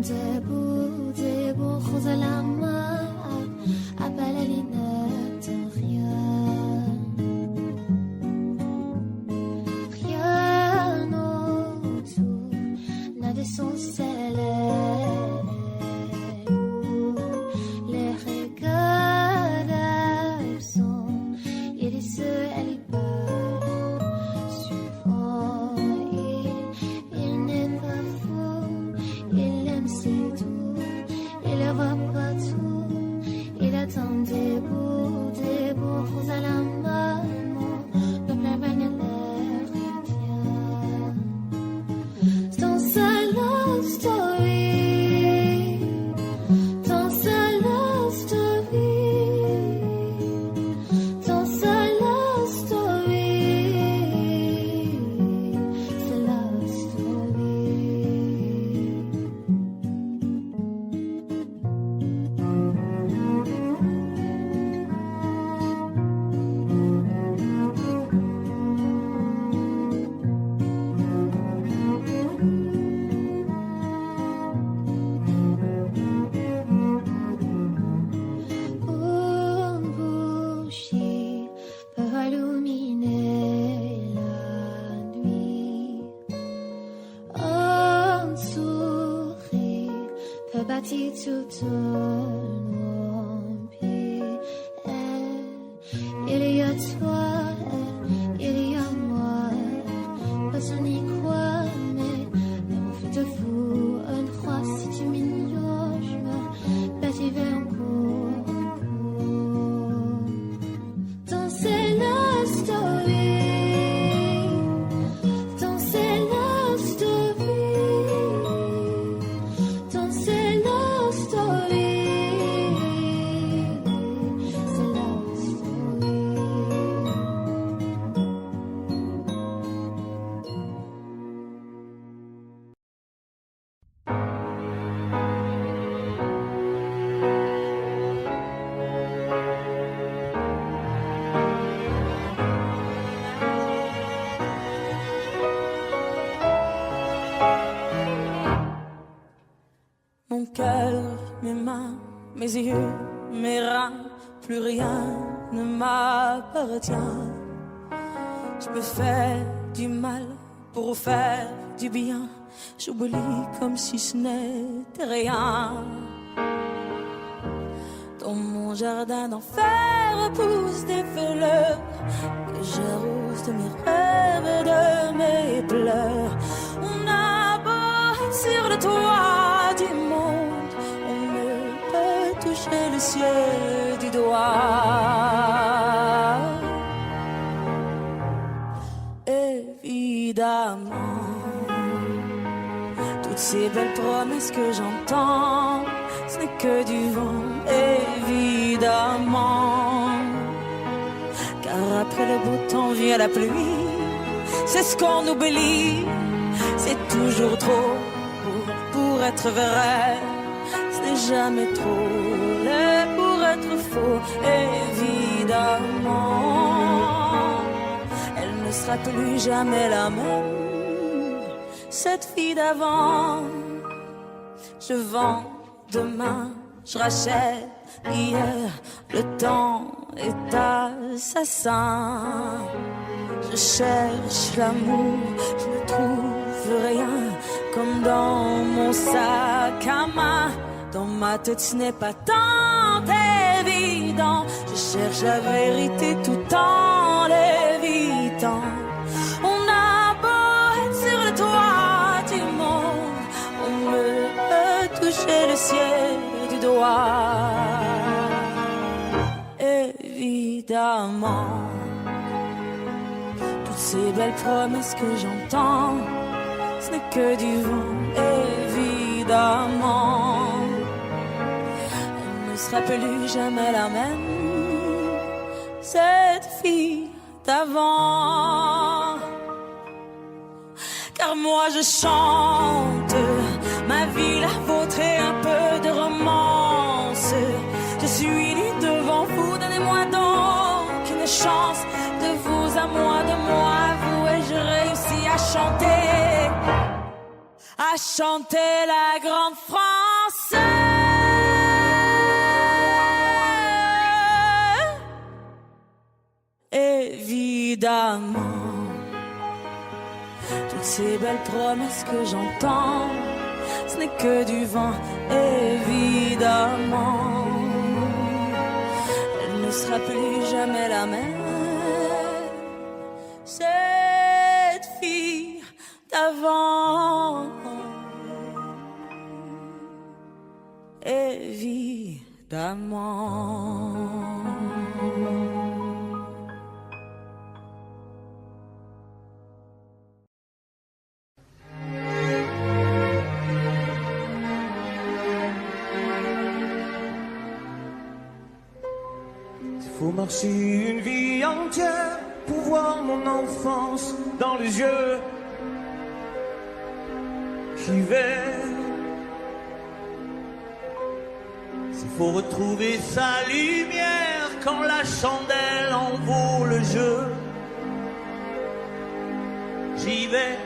دبو خذ العمى appelle à l'inacte rien autour n'a de son célèbre les regards absents et les ceux elle y parle souvent il n'est pas fou il aime ses tours il ne voit pas tout il attend debout rose à la main le plein bain à l'air vient dans sa love story dans sa love story dans sa love story c'est love story. Un bougie peut illuminer la nuit. Un sourire peut bâtir tout un empire. Il y a toi, il y a moi. Personne n'y croit, mais on fait de vous un croix. Si tu m'ignores, je meurs. Là, j'y vais encore. Danser la story. Danser la story. Danser la story. C'est la story. Mon cœur, mes mains, mes yeux, mes reins, plus rien ne m'appartient. Je me fais du mal pour faire du bien. J'oublie comme si ce n'était rien. Dans mon jardin d'enfer poussent des fleurs que j'arrose de mes rêves et de mes pleurs. On a beau être sur le toit du monde, on ne peut toucher le ciel du doigt. Évidemment, toutes ces belles promesses que j'entends, ce n'est que du vent, évidemment. Car après le beau temps vient la pluie, c'est ce qu'on oublie. C'est toujours trop pour être vrai. Ce n'est jamais trop laid pour être faux, évidemment. Elle ne sera plus jamais la même, cette fille d'avant. Je vends demain, je rachète hier. Le temps est assassin. Je cherche l'amour, je ne trouve rien. Comme dans mon sac à main, dans ma tête ce n'est pas tant évident. Je cherche la vérité tout en l'évitant. On a beau être sur le toit du monde, on ne peut toucher le ciel du doigt. Évidemment, toutes ces belles promesses que j'entends, ce n'est que du vent, évidemment. Elle ne sera plus jamais la même, cette fille d'avant. Car moi je chante ma vie, la vôtre et un peu de romance. Je suis née devant vous, donnez-moi donc une chance. De vous à moi, de moi à vous, et je réussis à chanter, à à chanter la grande France. Évidemment, toutes ces belles promesses que j'entends, ce n'est que du vent, évidemment. Elle ne sera plus jamais la même, cette fille d'avant. Évidemment. Faut marcher une vie entière pour voir mon enfance dans les yeux. J'y vais. S'il faut retrouver sa lumière quand la chandelle en vaut le jeu. J'y vais.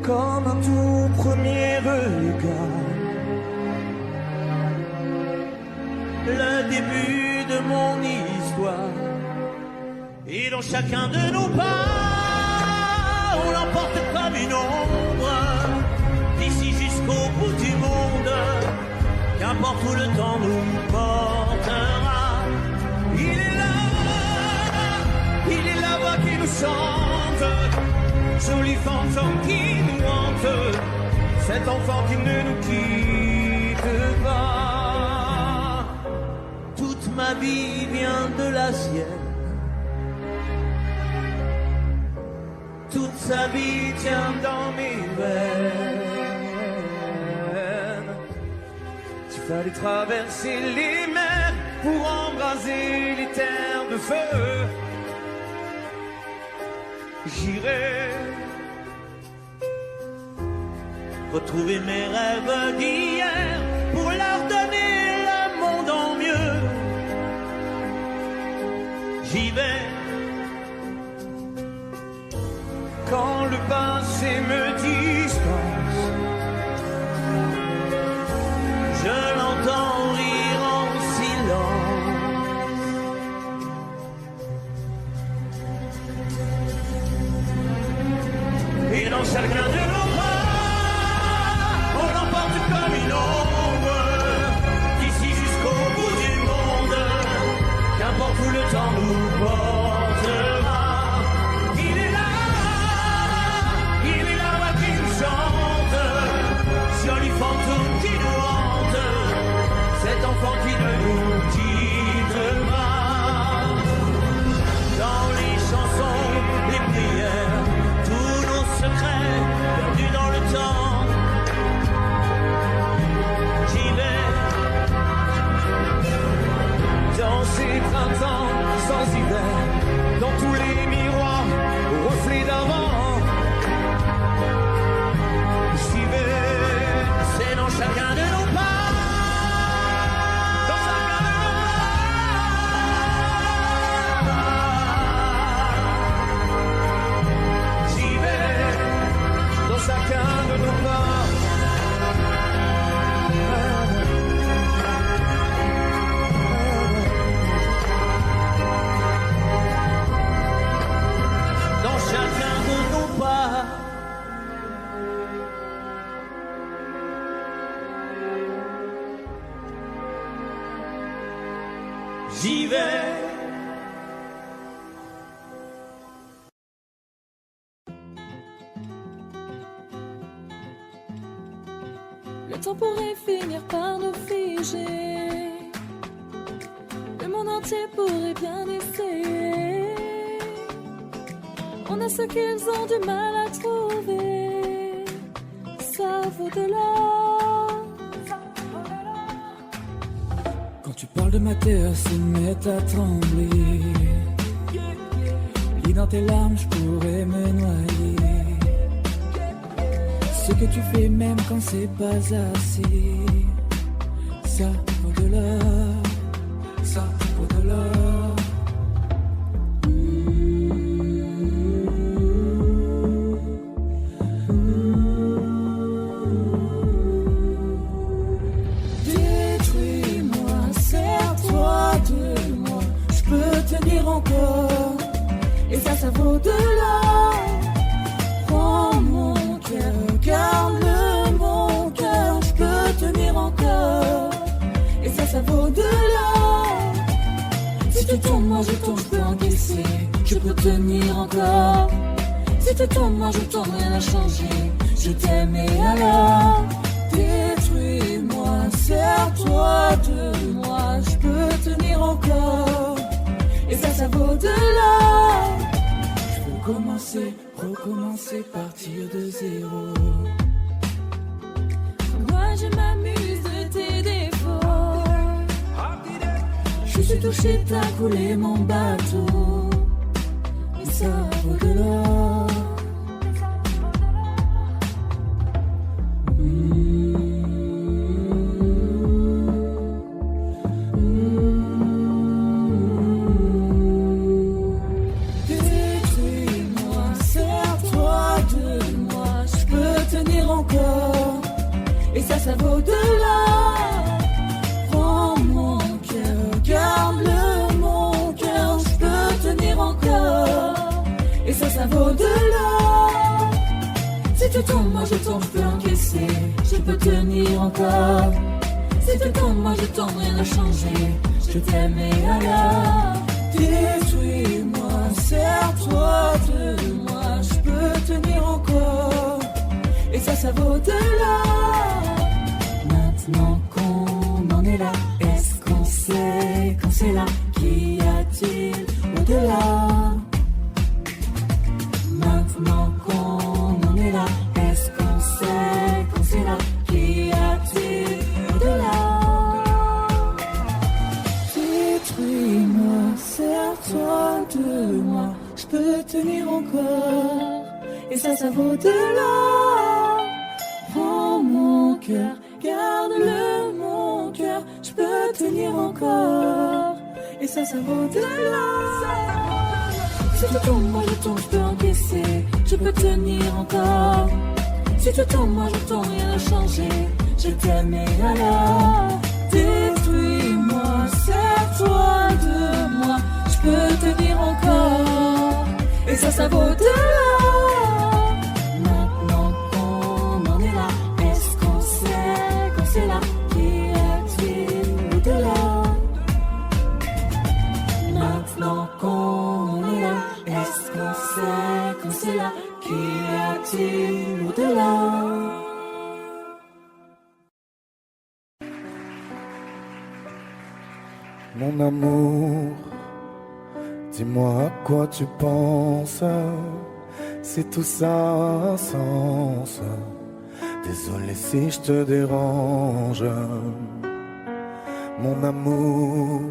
Comme un tout premier regard. Le début de mon histoire. Et dans chacun de nos pas, on l'emporte comme une ombre, d'ici jusqu'au bout du monde, qu'importe où le temps nous portera. Il est la voix qui nous chante, joli fantôme qui nous hante, cet enfant qui ne nous quitte pas. Ma vie vient de la sienne. Toute sa vie tient dans mes veines. Il fallait traverser les mers pour embraser les terres de feu. J'irai retrouver mes rêves d'hier pour leur donner le monde en mieux. J'y vais. Quand le passé me dispense, je l'entends rire en silence. Et dans chacun de nos pas, on l'emporte comme une ombre, d'ici jusqu'au bout du monde, qu'importe où le temps nous portera. Il est là qui nous chante, joli fantôme qui nous hante, cet enfant qui ne nous quittera. Dans les chansons, les prières, tous nos secrets perdus dans le temps. J'y vais. Dans ces printemps sans hiver, dans tous les miroirs, reflets d'avant. J'y vais, c'est dans chacun de nos pas. Dans chacun de nos pas. J'y vais, dans chacun de nos pas. Chacun de nos pas. J'y vais. Le temps pourrait finir par nous figer. Le monde entier pourrait bien essayer. On a ce qu'ils ont du mal à trouver. Ça vaut de l'or. Quand tu parles de ma terre, se met à trembler. Lis dans tes larmes, je pourrais me noyer. Ce que tu fais même quand c'est pas assez, ça vaut de l'or. Ça vaut de l'or. tenir encore. Si tu tombes, moi je tombe, rien n'a changé. Je t'aime et alors détruis-moi, serre-toi de moi, je peux tenir encore. Et ça vaut de l'or. Je peux commencer, recommencer, partir de zéro. Moi je m'amuse de tes défauts. Je suis touché, t'as coulé mon bateau. Et ça vaut de l'or. Détruis-moi, serre-toi de moi, je peux tenir encore. Et ça vaut de l'or. Prends mon cœur, garde-le mon cœur, je peux tenir encore. Et ça vaut de l'or. Si tu tombes, moi je tombe, je peux encaisser, je peux tenir encore. Si tu tombes, moi je tombe, rien n'a changé. Je t'aime et alors détruis-moi, serre-toi de moi, je peux tenir encore. Et ça vaut de l'or. Maintenant qu'on en est là, est-ce qu'on sait quand c'est là? Qu'y a-t-il au-delà? Maintenant qu'on en est là, est-ce qu'on sait quand c'est là? Qu'y a-t-il au-delà? Détruis-moi, serre-toi de moi, je peux tenir encore. Et ça vaut de l'or. Prends mon cœur, garde-le mon cœur, je peux tenir encore. Et ça vaut de l'or. Si tu tombes, moi je tombe, je peux encaisser, je peux tenir encore. Si tu tombes, moi je tombe, rien n'a changé. Je t'aime et alors détruis-moi, serre-toi de moi, je peux tenir encore. Et ça vaut de l'or. Maintenant qu'on en est là, est-ce qu'on sait quand c'est là? Qu'y a-t-il au-delà? Maintenant qu'on est là, est-ce qu'on sait quand c'est là? Qu'y a-t-il au-delà? Mon amour, dis-moi à quoi tu penses, si tout ça a un sens. Désolé si je te dérange. Mon amour,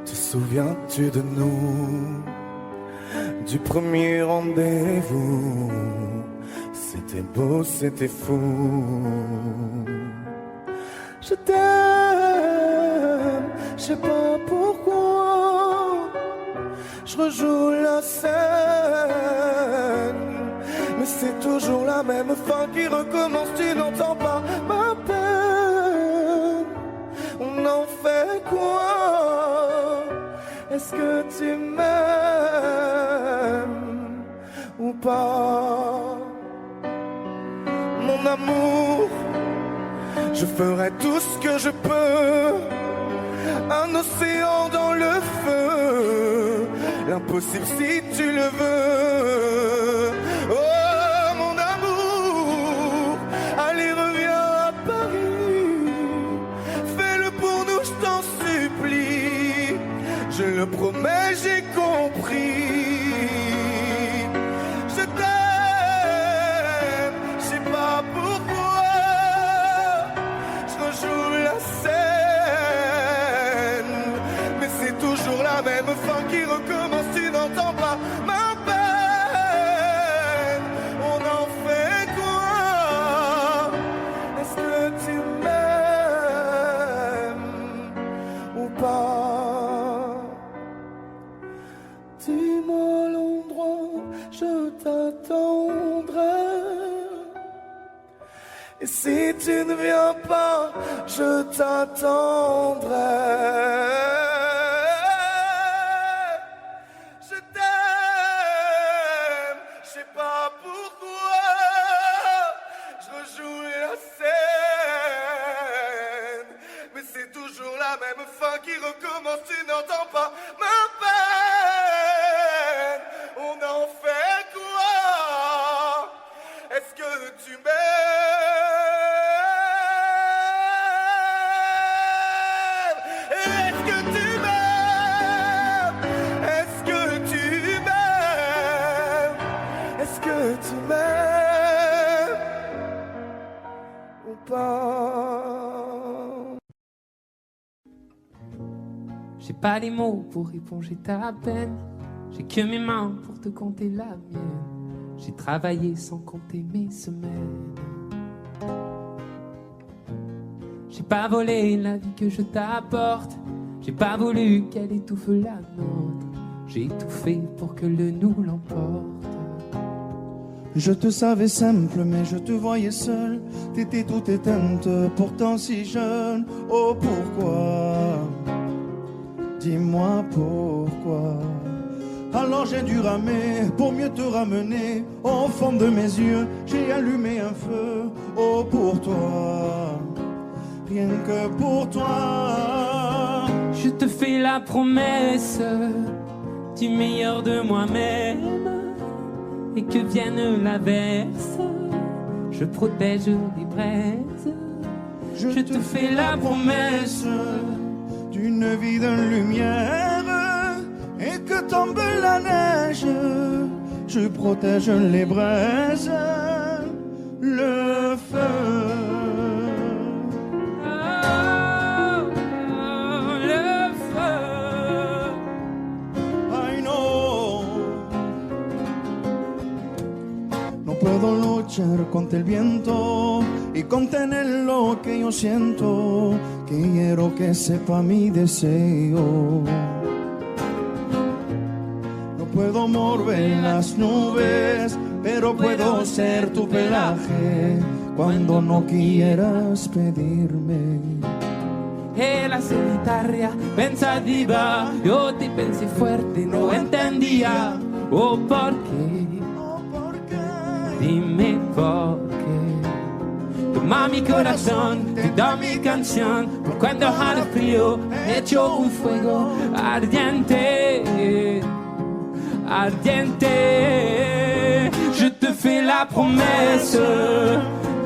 te souviens-tu de nous? Du premier rendez-vous, c'était beau, c'était fou. Je t'aime, je sais pas pourquoi. Je rejoue la scène, mais c'est toujours la même fin qui recommence. Tu n'entends pas ma peine. On en fait quoi? Est-ce que tu m'aimes ou pas? Mon amour, je ferai tout ce que je peux. Un océan dans le feu, l'impossible si tu le veux. Oh mon amour, allez reviens à Paris. Fais-le pour nous, je t'en supplie. Je le promets, j'ai compris. Je t'aime, je sais pas pourquoi. Je rejoue la scène, mais c'est toujours la même fin qui recommence. Tu n'entends pas ma peine. On en fait quoi? Est-ce que tu m'aimes ou pas? Dis-moi l'endroit, je t'attendrai. Et si tu ne viens pas, je t'attendrai. Je t'aime, je sais pas pourquoi. Je rejoue la scène, mais c'est toujours la même fin qui recommence. Tu n'entends pas ma peine. tu m'aimes? Est-ce que tu m'aimes? Est-ce que tu m'aimes? Est-ce que tu m'aimes ou pas? J'ai pas les mots pour éponger ta peine. J'ai que mes mains pour te compter la mienne. J'ai travaillé sans compter mes semaines. J'ai pas volé la vie que je t'apporte. J'ai pas voulu qu'elle étouffe la nôtre. J'ai tout fait pour que le nous l'emporte. Je te savais simple, mais je te voyais seule. T'étais toute éteinte, pourtant si jeune. Oh pourquoi? Dis-moi pourquoi. Alors j'ai dû ramer pour mieux te ramener. Au fond de mes yeux, j'ai allumé un feu. Oh pour toi, rien que pour toi. Je te fais la promesse du meilleur de moi-même. Et que vienne l'averse, je protège les braises. Je te fais la promesse d'une vie de lumière. Et que tombe la neige, je protège les braises, le feu. Le feu. I know. No puedo luchar contra el viento y contener lo que yo siento. Quiero que sepa mi deseo. Puedo mover las nubes, pero puedo ser tu pelaje cuando no quieras pedirme. E la solitaria pensativa, yo te pensé fuerte, no entendía. Oh, ¿por qué? Dime por qué. Toma mi corazón, te da mi canción, por cuando haga frío, echo un fuego ardiente. Ardiente, je te fais la promesse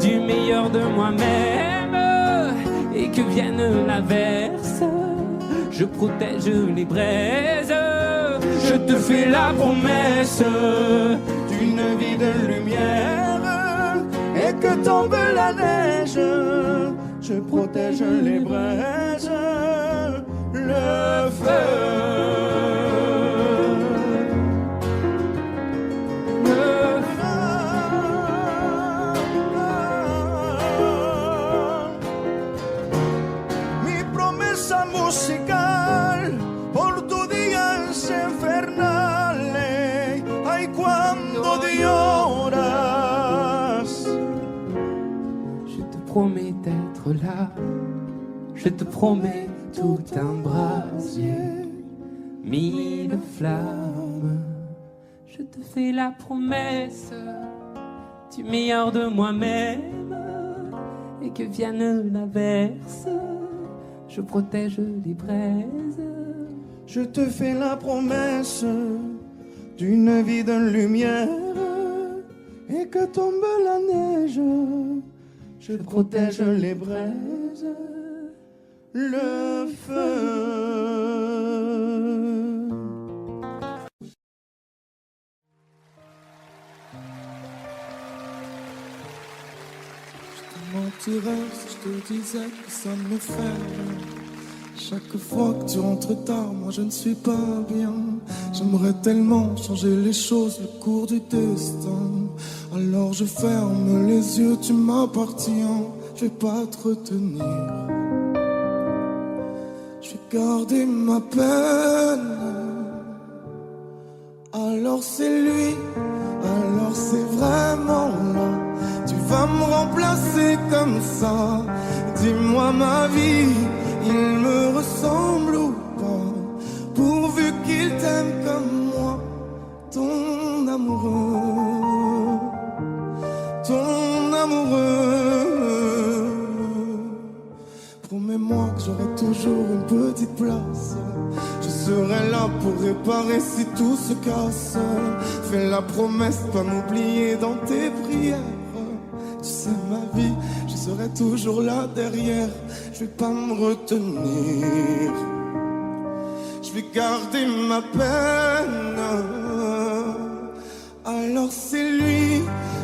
du meilleur de moi-même. Et que vienne l'averse, je protège les braises. Je te fais la promesse d'une vie de lumière. Et que tombe la neige, je protège les braises, le feu. Musical por tu días infernales. Ay, cuando lloras. Je te promets d'être là. Je te promets tout un brasier, mille flammes. Je te fais la promesse du meilleur de moi-même. Et que vienne l'averse, je protège les braises. Je te fais la promesse d'une vie de lumière. Et que tombe la neige, je protège les braises, le feu. Mentirais si je te disais que ça me fait. Chaque fois que tu rentres tard, moi je ne suis pas bien. J'aimerais tellement changer les choses, le cours du destin. Alors je ferme les yeux, tu m'appartiens. Je vais pas te retenir. Je vais garder ma peine. Alors c'est lui, alors c'est vraiment là. Tu vas me remplacer comme ça. Dis-moi ma vie, il me ressemble ou pas? Pourvu qu'il t'aime comme moi, ton amoureux, ton amoureux. Promets-moi que j'aurai toujours une petite place. Je serai là pour réparer si tout se casse. Fais la promesse de pas m'oublier dans tes prières. tu sais ma vie, je serai toujours là derrière. Je vais pas me retenir, je vais garder ma peine. Alors c'est lui,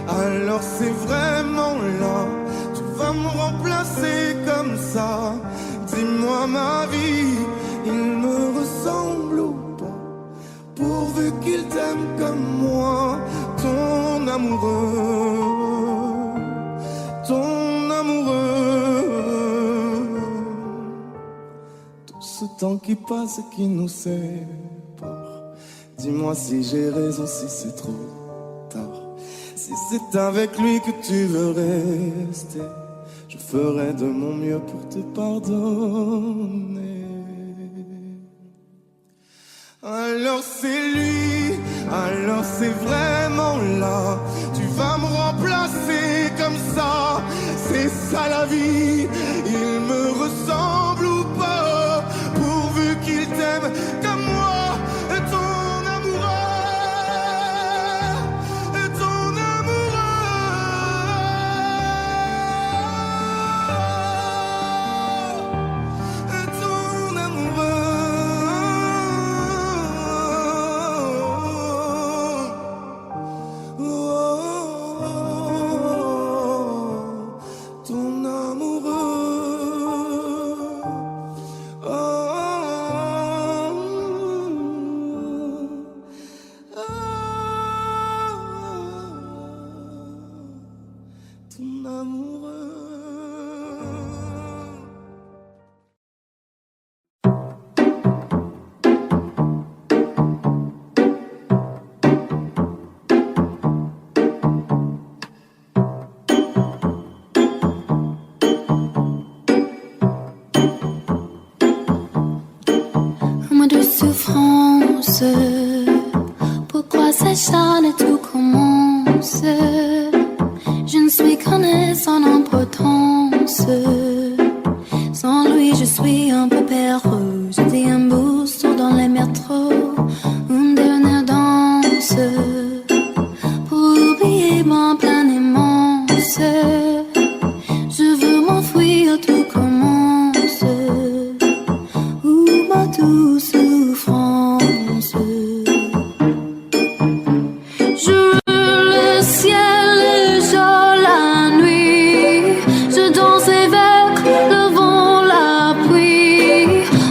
alors c'est vraiment là. Tu vas me remplacer comme ça. Dis-moi ma vie, il me ressemble ou pas? Pourvu qu'il t'aime comme moi, ton amoureux, ton amoureux. Tout ce temps qui passe et qui nous sépare, dis-moi si j'ai raison, si c'est trop tard. Si c'est avec lui que tu veux rester, je ferai de mon mieux pour te pardonner. Alors c'est lui, alors c'est vraiment là. Tu vas me remplacer comme ça, c'est ça la vie. Il me ressemble ou pas, pourvu qu'il t'aime comme moi. Ton amoureux, ton amoureux, ton amoureux. Souffrance, pourquoi s'acharne tout commence? Je ne suis qu'un sans importance. Sans lui je suis un peu perdu. Je dis un boost dans les métros, une dernière danse pour oublier ma pleine immense. Je veux m'enfuir, tout commence. Où ma douce souffrance. Je veux le ciel, le jour, la nuit. Je danse avec le vent, la pluie.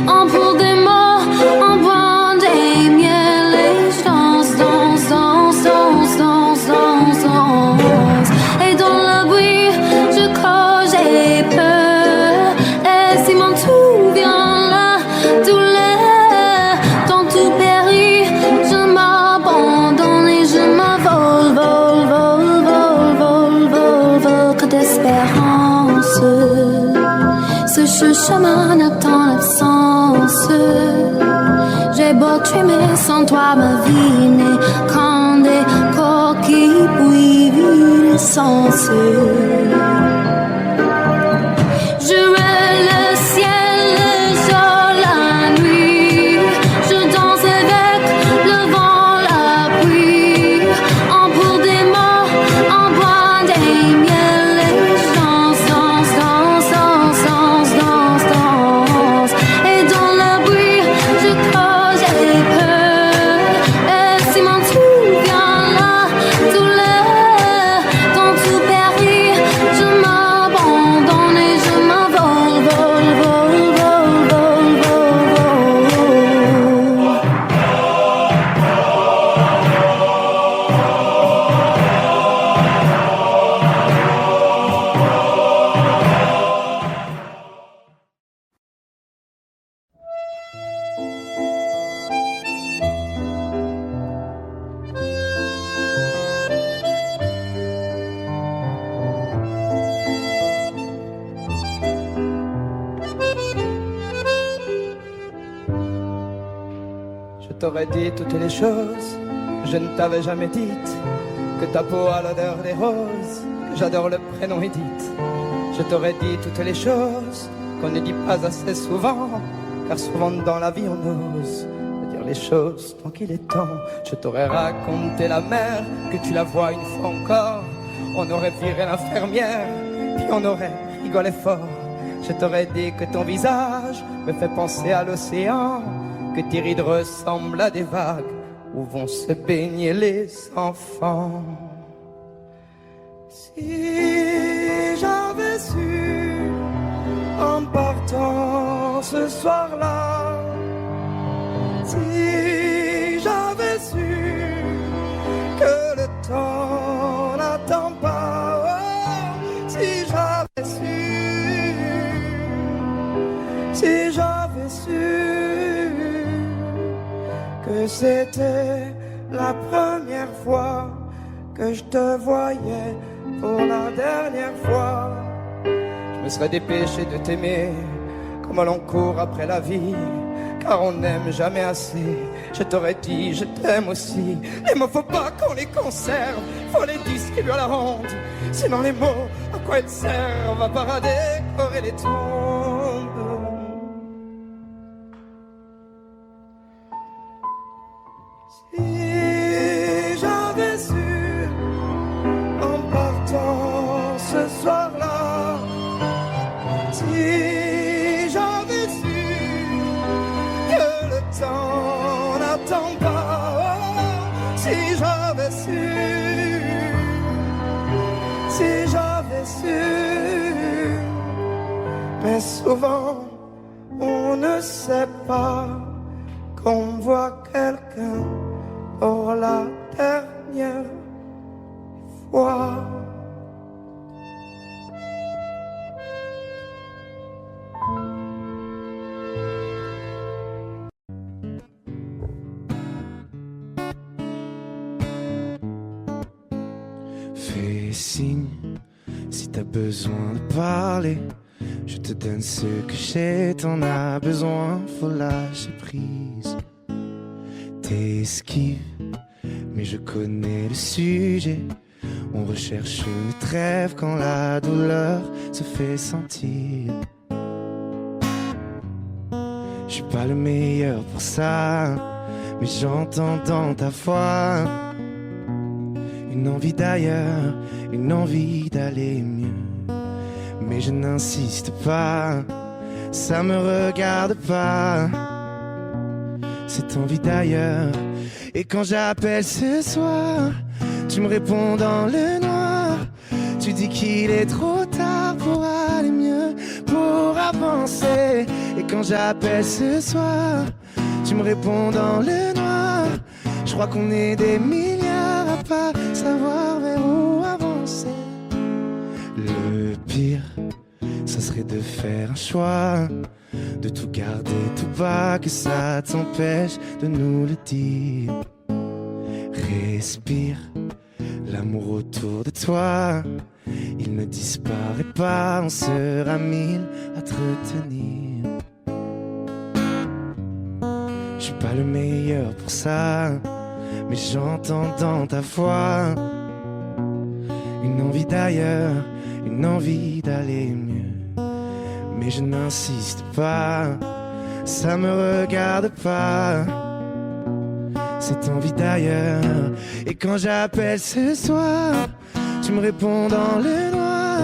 En pour des mots, en bois des miels. Et je danse, danse, danse, danse, danse, danse, danse. Et dans le bruit, je cours, j'ai peur. Et si mon tout vient là, tout l'air, dans tout périt, je m'abandonne et je m'envole, vole, vole, vole, vole, vole, vole, que d'espérance. Ce chemin attend l'absence. J'ai beau trimer sans toi, ma vie n'est qu'un des coquilles bouillies d'essence. Je veux le ciel, le jour, la nuit. Je danse avec le vent, la pluie. En pour des mots, en bois des miels. Et je danse, danse, danse, danse, danse, danse, danse. Et dans le bruit, je cours, j'ai peur. Et si mon tout vient là, tout l'air, dans tout périt, je m'abandonne et je m'envole, vole, vole, vole, vole, vole, vole. Je t'aurais dit toutes les choses, je ne t'avais jamais dites que ta peau a l'odeur des roses, que j'adore le prénom Edith. Je t'aurais dit toutes les choses qu'on ne dit pas assez souvent, car souvent dans la vie on ose dire les choses tant qu'il est temps. Je t'aurais raconté la mer, que tu la vois une fois encore, on aurait viré l'infirmière, puis on aurait rigolé fort. Je t'aurais dit que ton visage me fait penser à l'océan, que tes rides ressemblent à des vagues où vont se baigner les enfants. Si j'avais su en partant ce soir-là, si j'avais su que le temps n'attend pas, oh, si j'avais su que c'était la première fois que je te voyais pour la dernière fois, je me serais dépêché de t'aimer comme l'on court après la vie, car on n'aime jamais assez. Je t'aurais dit je t'aime aussi. Les mots faut pas qu'on les conserve, faut les distribuer à la ronde, sinon les mots à quoi ils servent, à part à décorer les tombes. Si j'avais su en partant ce soir-là, si j'avais su que le temps n'attend pas, oh, si j'avais su, mais souvent on ne sait pas qu'on voit quelqu'un pour la dernière fois. Fais signe si t'as besoin de parler. Je te donne ce que j'ai, t'en as besoin, faut lâcher prise. T'esquives, mais je connais le sujet. On recherche une trêve quand la douleur se fait sentir. Je suis pas le meilleur pour ça, mais j'entends dans ta voix une envie d'ailleurs, une envie d'aller mieux. Mais je n'insiste pas, ça me regarde pas, cette envie d'ailleurs. Et quand j'appelle ce soir, tu me réponds dans le noir. Tu dis qu'il est trop tard pour aller mieux, pour avancer. Et quand j'appelle ce soir, tu me réponds dans le noir. Je crois qu'on est des milliards à pas savoir vers où avancer. Le pire, ça serait de faire un choix, de tout garder tout bas, que ça t'empêche de nous le dire. Respire, l'amour autour de toi, il ne disparaît pas, on sera 1000 à te retenir. Je suis pas le meilleur pour ça, mais j'entends dans ta voix une envie d'ailleurs, une envie d'aller mieux. Mais je n'insiste pas, ça me regarde pas, cette envie d'ailleurs. Et quand j'appelle ce soir, tu me réponds dans le noir.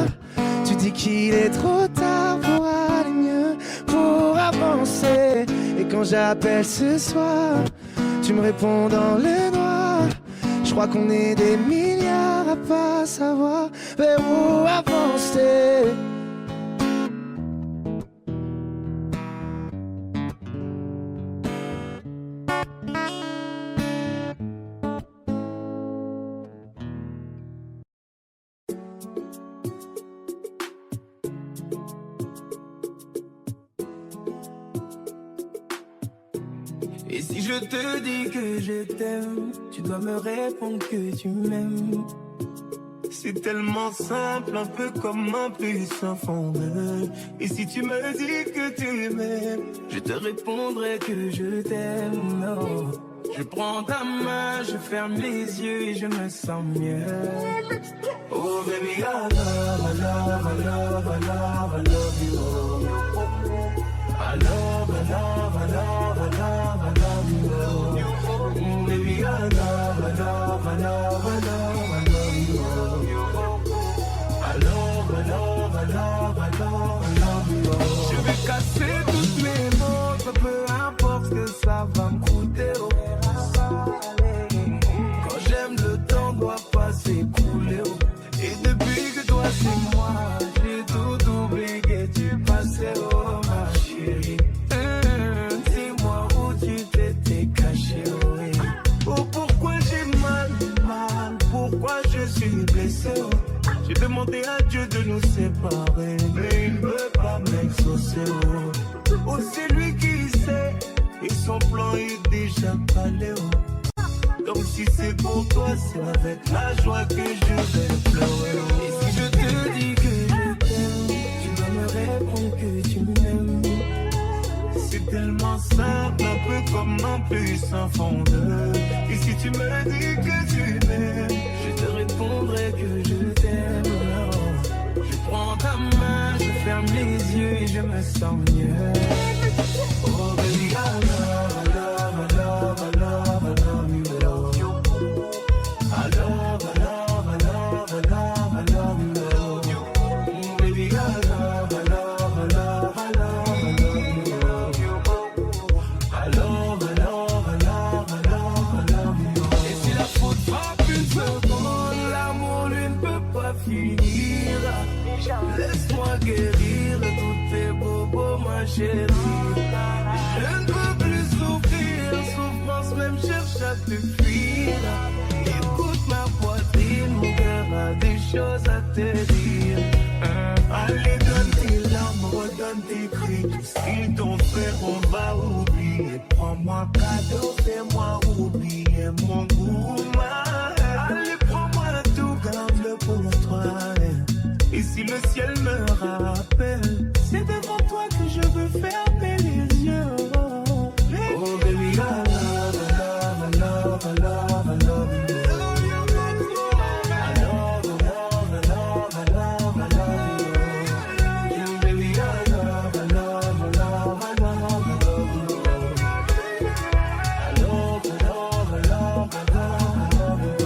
Tu dis qu'il est trop tard pour aller mieux, pour avancer. Et quand j'appelle ce soir, tu me réponds dans le noir. Je crois qu'on est des milliards à pas savoir vers où avancer. Et si je te dis que je t'aime, tu dois me répondre que tu m'aimes. C'est tellement simple, un peu comme un puissant fondeur. Et si tu me dis que tu m'aimes, je te répondrai que je t'aime. Non. Je prends ta main, je ferme les yeux et je me sens mieux. Oh baby, I love, I love, I love, I love, I love you. I love, I love, I love, I love, I love you. Baby, I love, I love, I love, I love, I love you. s'écrouler. Oh. Et depuis que toi c'est moi, j'ai tout oublié du passé, oh ma chérie. Dis-moi où tu t'étais caché, oh. Oh pourquoi j'ai mal, pourquoi je suis blessé, oh. J'ai demandé à Dieu de nous séparer, mais il ne veut pas m'exaucer, oh. Oh c'est lui qui sait, et son plan est déjà calé, oh. Donc si c'est pour toi, c'est avec la joie que je vais pleurer, oh. Et si je te dis que je t'aime, tu dois me répondre que tu m'aimes. C'est tellement simple, un peu comme un puissant fondeur. Et si tu me dis que tu m'aimes, je te répondrai que je t'aime. Je prends ta main, je ferme les yeux et je me sens mieux. Oh baby, I love, I love, I love, I love, I love you, love you. I love, I love, I love, I love, I love you, love you. Oh baby, I love, I love, I love, I love, I love you, love you. I love, I love, I love, I love, I love you. Et si la faute frappe une seconde, l'amour lui ne peut pas finir. Laisse-moi guérir de tous tes bobos, ma chérie. Je ne peux plus souffrir, souffrance même cherche à te fuir. Écoute ma poitrine, mon cœur a des choses à te dire. Allez, donne tes larmes, redonne tes cris. Tout ce qu'ils t'ont fait, on va oublier. Prends-moi cadeau, fais-moi oublier mon goût. Allez, prends-moi tout, garde-le pour toi. Et si le ciel me rappelle, c'est devant toi que je veux fermer les yeux. Oh baby, I love, I love, I love, I love, I love you. I love, I love, I love, I love, I love you. Yeah, baby, I love, I love, I love, I love, I love you. I love, I love, I love, I love, I love you.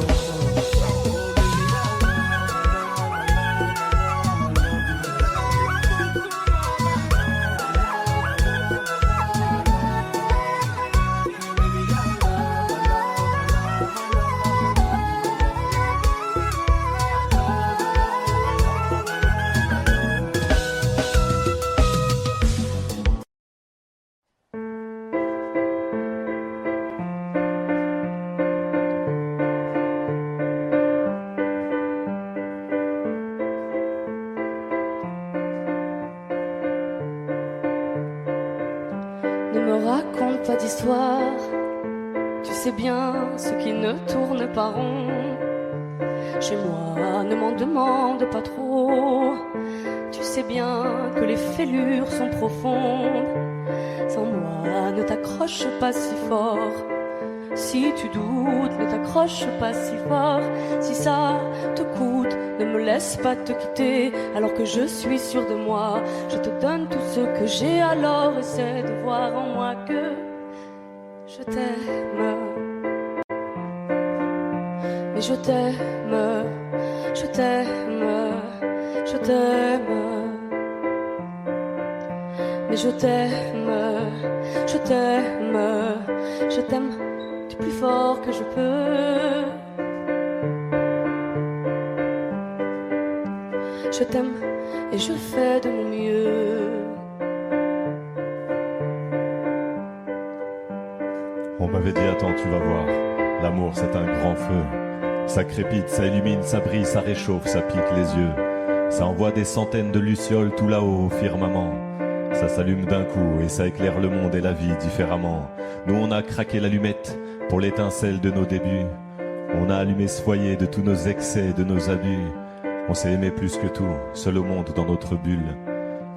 Ne me raconte pas d'histoire, tu sais bien ce qui ne tourne pas rond. Chez moi, ne m'en demande pas trop, tu sais bien que les fêlures sont profondes. Sans moi, ne t'accroche pas si fort. Si tu doutes, ne t'accroche pas si fort. Si ça te coûte, ne me laisse pas te quitter. Alors que je suis sûre de moi, je te donne tout ce que j'ai. Alors essaie de voir en moi que je t'aime. Mais je t'aime, je t'aime, je t'aime. Mais je t'aime, je t'aime, je t'aime du plus fort que je peux. Je t'aime et je fais de mon mieux. On m'avait dit attends, tu vas voir, l'amour c'est un grand feu. Ça crépite, ça illumine, ça brille, ça réchauffe, ça pique les yeux. Ça envoie des centaines de lucioles tout là-haut au firmament. Ça s'allume d'un coup et ça éclaire le monde et la vie différemment. Nous on a craqué l'allumette pour l'étincelle de nos débuts. On a allumé ce foyer de tous nos excès, de nos abus. On s'est aimé plus que tout, seul au monde dans notre bulle.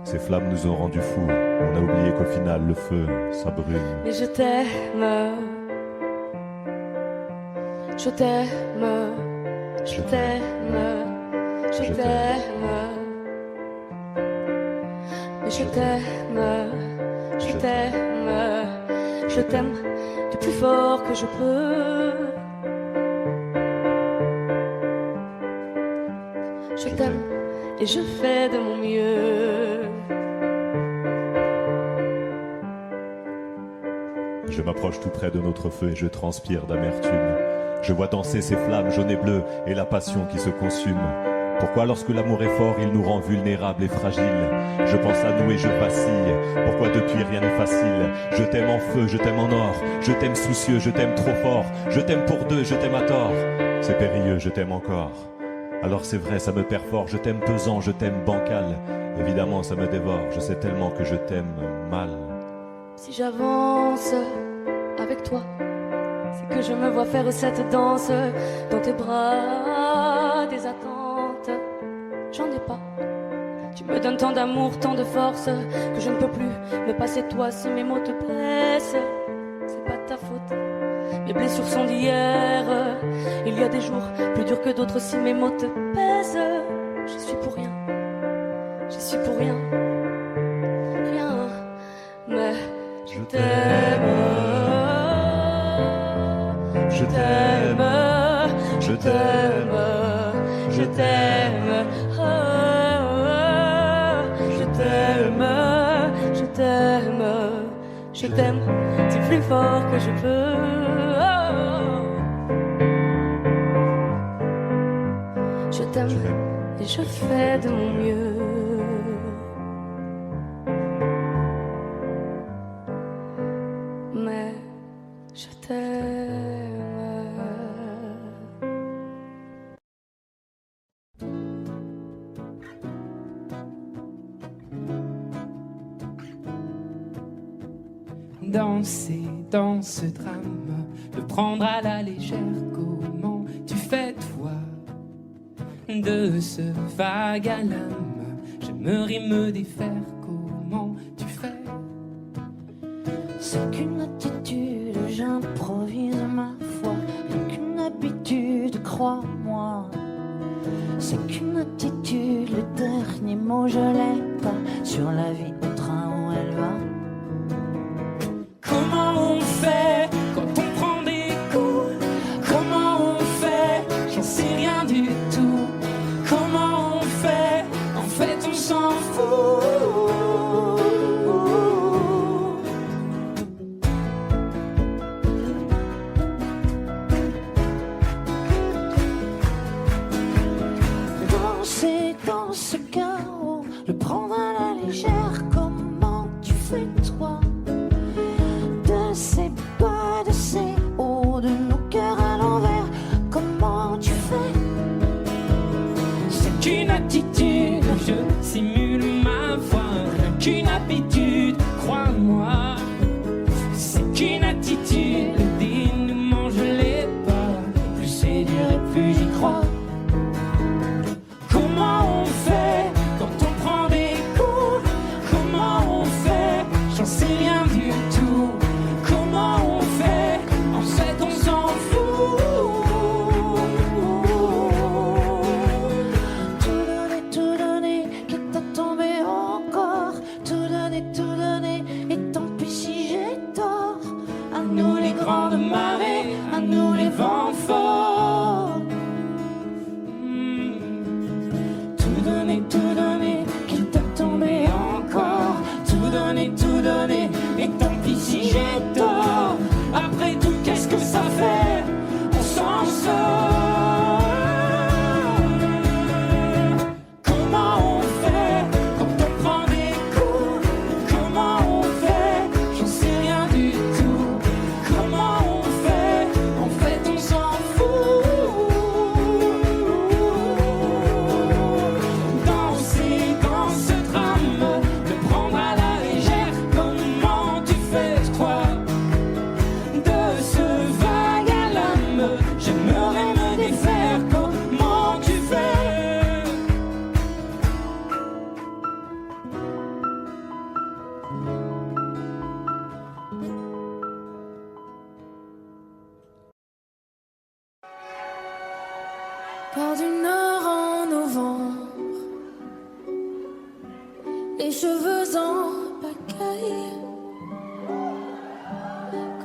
Ces flammes nous ont rendus fous. On a oublié qu'au final le feu, ça brûle. Mais je t'aime, je t'aime, je t'aime, je t'aime. Mais je t'aime, je t'aime, je t'aime du plus fort que je peux. Je t'aime et je fais de mon mieux. Je m'approche tout près de notre feu et je transpire d'amertume. Je vois danser ces flammes jaunes et bleues et la passion qui se consume. Pourquoi lorsque l'amour est fort, il nous rend vulnérables et fragiles? Je pense à nous et je vacille. Pourquoi depuis rien n'est facile? Je t'aime en feu, je t'aime en or. Je t'aime soucieux, je t'aime trop fort. Je t'aime pour deux, je t'aime à tort. C'est périlleux, je t'aime encore. Alors c'est vrai, ça me perfore. Je t'aime pesant, je t'aime bancal. Évidemment, ça me dévore. Je sais tellement que je t'aime mal. Si j'avance avec toi, c'est que je me vois faire cette danse dans tes bras, des attentes. J'en ai pas. Tu me donnes tant d'amour, tant de force que je ne peux plus me passer de toi si mes mots te blessent. C'est pas de ta faute. Mes blessures sont d'hier. Il y a des jours plus durs que d'autres si mes mots te pèsent. J'y suis pour rien. J'y suis pour rien. Rien. Mais je t'aime. Je t'aime. Je t'aime. Je t'aime. Je t'aime. Je t'aime. Je t'aime. C'est plus fort que je peux. Je t'aime et je fais de mon mieux. Mais je t'aime. Danser dans ce drame, le prendre à la légère, comment tu fais toi? De ce vague à l'âme, j'aimerais me défaire, comment tu fais? C'est qu'une attitude, j'improvise ma foi. Rien qu'une habitude, crois-moi. C'est qu'une attitude, le dernier mot je l'ai pas. Sur la vie au train où elle va. Comment on fait quand on prend des coups? Comment on fait? J'en sais rien du tout. Comment on fait? En fait on s'en fout. Danser dans ce chaos, le prendre à la légère, comment tu fais toi? De ces bas, de ces hauts, de nos cœurs à l'envers, comment tu fais? C'est qu'une attitude, je simule ma voix. Rien qu'une habitude, crois-moi. C'est qu'une attitude, le dénouement je l'ai pas. Plus c'est dur et plus j'y crois. Comment on fait quand on prend des coups? Comment on fait? J'en sais rien du tout. Comment on fait? En fait on s'en fout. Tout donner, quitte à tomber encore. Tout donner, et tant pis si j'ai tort. À nous les grandes marées, à nous les vents forts. Tout donner, quitte à tomber encore. Tout donner, et tant pis si j'ai tort. Après tout, qu'est-ce que ça fait? On s'en sort. Comment on fait quand on prend des coups? Comment on fait? J'en sais rien du tout. Comment on fait? En fait, on s'en fout. Danser dans ce drame, le prendre à la légère, comment tu fais toi? De ce vague à l'âme, j'aimerais me défaire, comment tu fais? Par du nord en novembre, les cheveux en pagaille,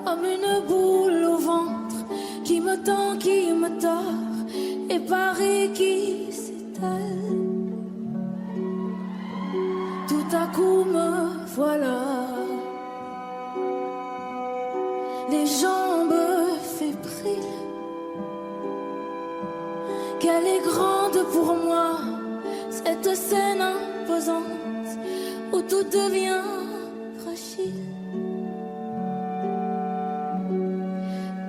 comme une boule au ventre qui me tend, qui me tord, et Paris qui s'étale. Tout à coup me voilà, les jambes fébriles, pour moi cette scène imposante où tout devient fragile.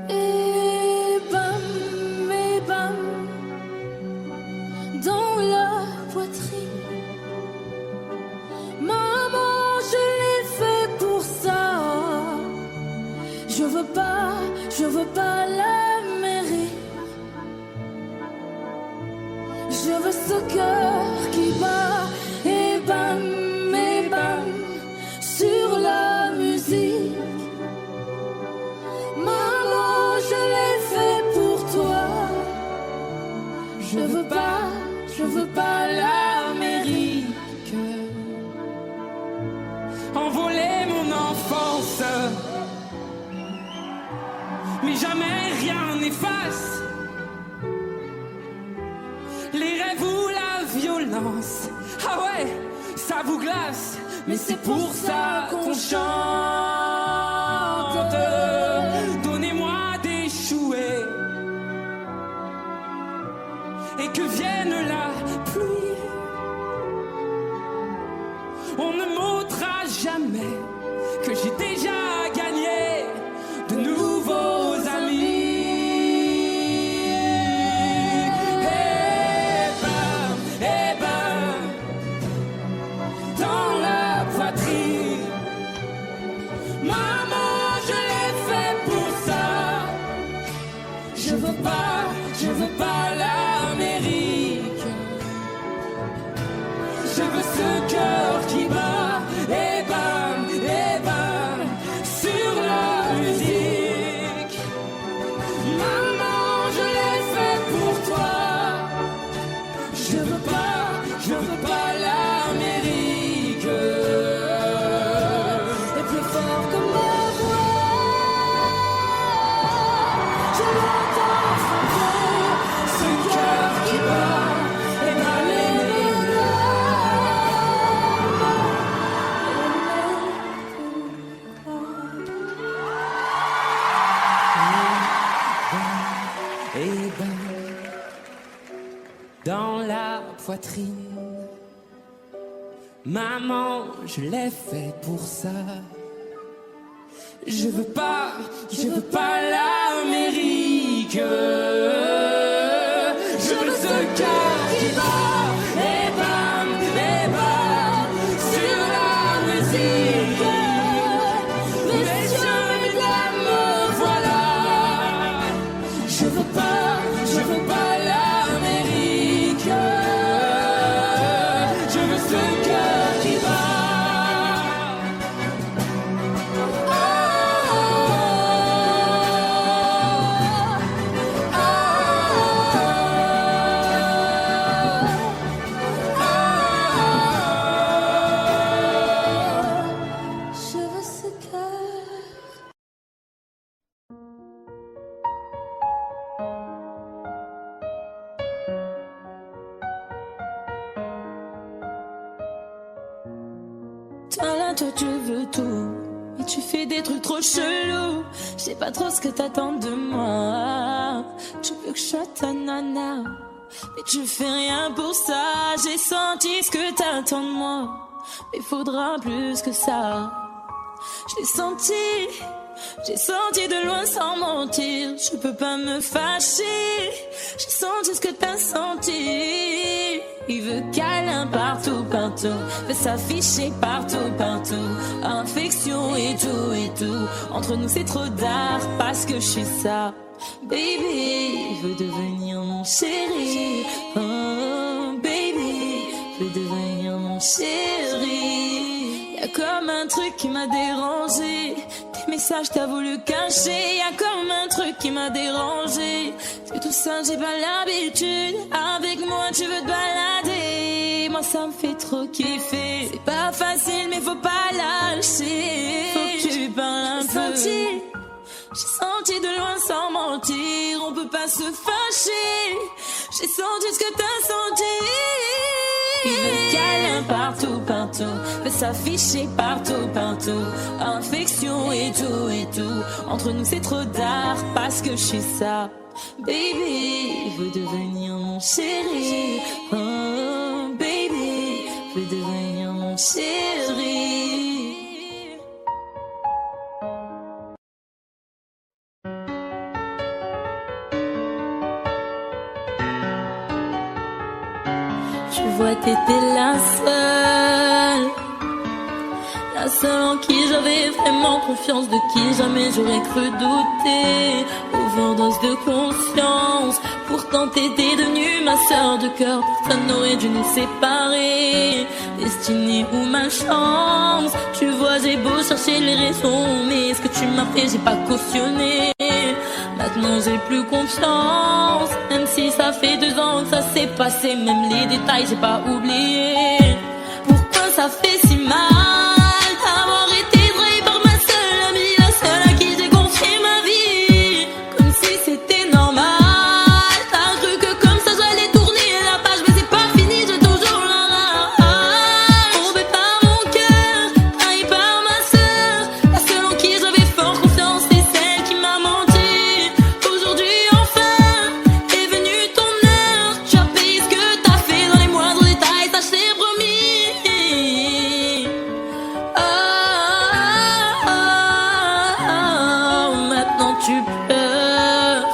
Et bam, dans la poitrine. Maman, je l'ai fait pour ça. Je veux pas la mairie. Je veux ce cœur qui bat et bam, sur la musique. Maman, je l'ai fait pour toi. Je veux pas l'Amérique. Envoler mon enfance, mais jamais rien n'efface les rêves ou la violence. Ah ouais, ça vous glace, mais c'est pour ça qu'on chante. Donnez-moi d'échouer et que vienne la pluie. On ne m'ôtera jamais que j'ai déjà gagné de nouveaux amis. Et ben, dans la poitrine. Maman, je l'ai fait pour ça. Je veux pas l'Amérique. Je veux ce cœur qui bat et bam, sur la musique. Maman, je l'ai fait pour toi. Je veux pas l'Amérique. Et plus fort que ma voix, je l'entends frapper ce cœur qui bat et dans la poitrine. Maman, je l'ai fait pour ça. Je veux pas l'Amérique. Je veux ce cœur qui bat et bam, sur la musique. Messieurs, mesdames, me voilà. Je veux pas l'Amérique. Je veux ce cœur qui bat. je veux ce cœur. Toi là, toi tu veux tout, mais tu fais des trucs trop chelous. Je sais pas trop ce que t'attends de moi. Tu veux que je sois ta nana, mais tu fais rien pour ça. J'ai senti ce que t'attends de moi, mais faudra plus que ça. J'ai senti de loin sans mentir. Je peux pas me fâcher. J'ai senti ce que t'as senti. Il veut câlin partout, veut s'afficher partout. Infection et tout. Entre nous c'est trop d'art parce que je suis ça. Baby, il veut devenir mon chéri. Oh, baby, il veut devenir mon chéri. Y'a comme un truc qui m'a dérangé. Tes messages t'as voulu cacher. Y'a comme un truc qui m'a dérangé. C'est tout ça, j'ai pas l'habitude. Avec moi tu veux te balader. Moi ça me fait trop kiffer. C'est pas facile mais faut pas lâcher. Faut que tu parles un peu. J'ai senti de loin sans mentir. On peut pas se fâcher. J'ai senti ce que t'as senti. Il veut câlin partout, partout. Veut s'afficher partout, partout. Infection et tout. Entre nous c'est trop tard parce que je suis ça. Baby, veut devenir mon chéri. Oh, baby, veut devenir mon chéri. Tu vois, t'étais la seule en qui j'avais vraiment confiance, de qui jamais j'aurais cru douter. Overdose de confiance, pourtant t'étais devenue ma sœur de cœur. Personne n'aurait dû nous séparer, destinée ou malchance. Tu vois, j'ai beau chercher les raisons, mais ce que tu m'as fait, j'ai pas cautionné. Maintenant j'ai plus confiance, même si ça fait 2 ans que ça s'est passé. Même les détails j'ai pas oublié. Pourquoi ça fait si mal d'avoir été trahi par ma seule amie, la seule à qui j'ai confié ma vie, comme si c'était normal. T'as cru que comme ça j'allais tourner la page, mais c'est pas fini, j'ai toujours la rage. Tombé par mon cœur, trahi par ma seule, la seule en qui j'avais fort confiance, c'est celle qui m'a menti. Aujourd'hui enfin est venue ton heure, tu as payé ce que t'as fait dans les moindres détails, ça je t'ai promis. Maintenant tu pleures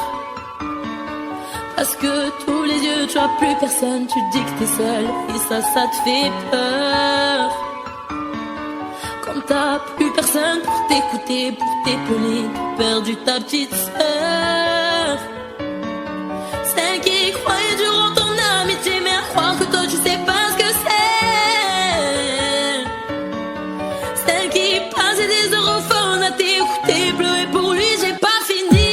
parce que tous les yeux tu as plus personne, tu dis que t'es seule et ça te fait peur. Comme t'as plus personne pour t'écouter, pour t'épauler, t'as perdu ta petite sœur, celle qui croyait durant ton amitié, mais à croire que toi tu sais pas ce que c'est, celle qui passait des europhones à t'écouter pleurer pour lui. J'ai pas fini,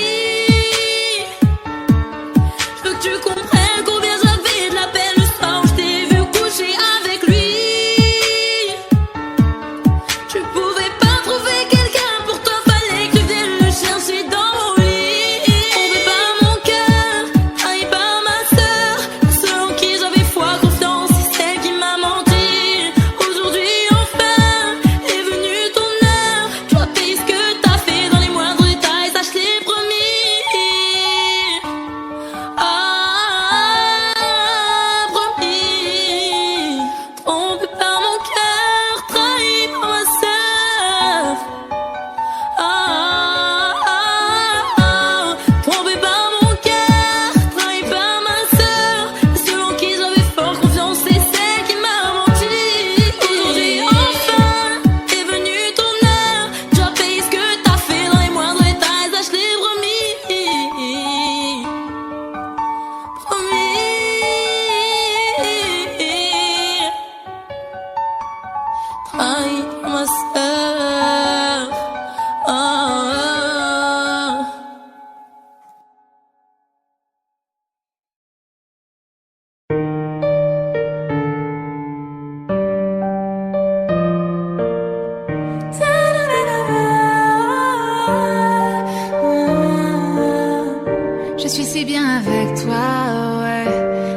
je veux que tu comprennes combien j'avais de la peine le soir où je t'ai vu coucher avec lui. Tu pouvais pas trouver quelqu'un pour toi, fallait que tu viennes le chercher dans mon lit. Tombé par mon cœur, trahi par ma sœur, la seule en qui j'avais foi, confiance, c'est celle qui m'a menti. Aujourd'hui enfin est venue ton heure, tu as payé ce que t'as fait dans les moindres détails, ça je t'ai promis. Promis. Tombé par mon cœur, trahi par ma sœur. Tombé par mon cœur, trahi par ma sœur, la seule en qui j'avais fort confiance, c'est celle qui m'a menti. Aujourd'hui enfin est venue ton heure, tu as payé ce que t'as fait dans les moindres détails, ça je t'ai promis. Trahi par ma sœur. Je suis si bien avec toi, ouais.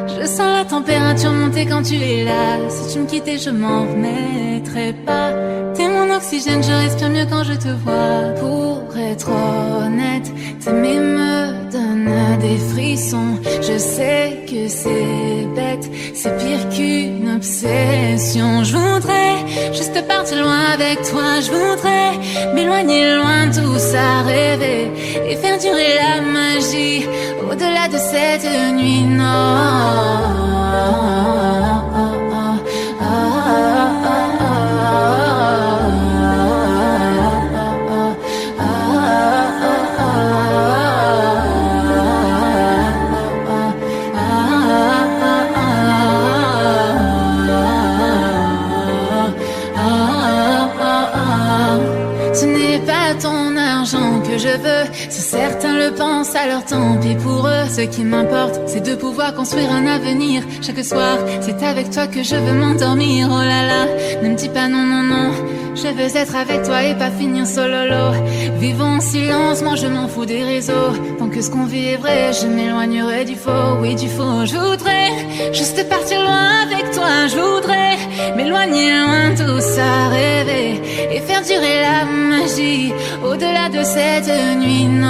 Je sens la température monter quand tu es là. Si tu me quittais, je m'en remettrais pas. T'es mon oxygène, je respire mieux quand je te vois. Pour être honnête, t'aimer me donne des frissons. Je sais que c'est bête, c'est pire qu'une obsession. Je voudrais juste partir loin avec toi. Je voudrais m'éloigner loin de tout ça, rêver et faire durer la magie au-delà de cette nuit. Non. Ce n'est pas ton argent que je veux, si certains le pensent, alors tant pis pour eux. Ce qui m'importe, c'est de pouvoir construire un avenir. Chaque soir, c'est avec toi que je veux m'endormir. Oh là là, ne me dis pas non, non, non. Je veux être avec toi et pas finir sololo. Vivons en silence, moi je m'en fous des réseaux. Tant que ce qu'on vit est vrai, je m'éloignerai du faux, oui du faux. Je voudrais juste partir loin avec toi. Je voudrais m'éloigner s'éloigner loin, tout ça, rêver et faire durer la magie au-delà de cette nuit. Non.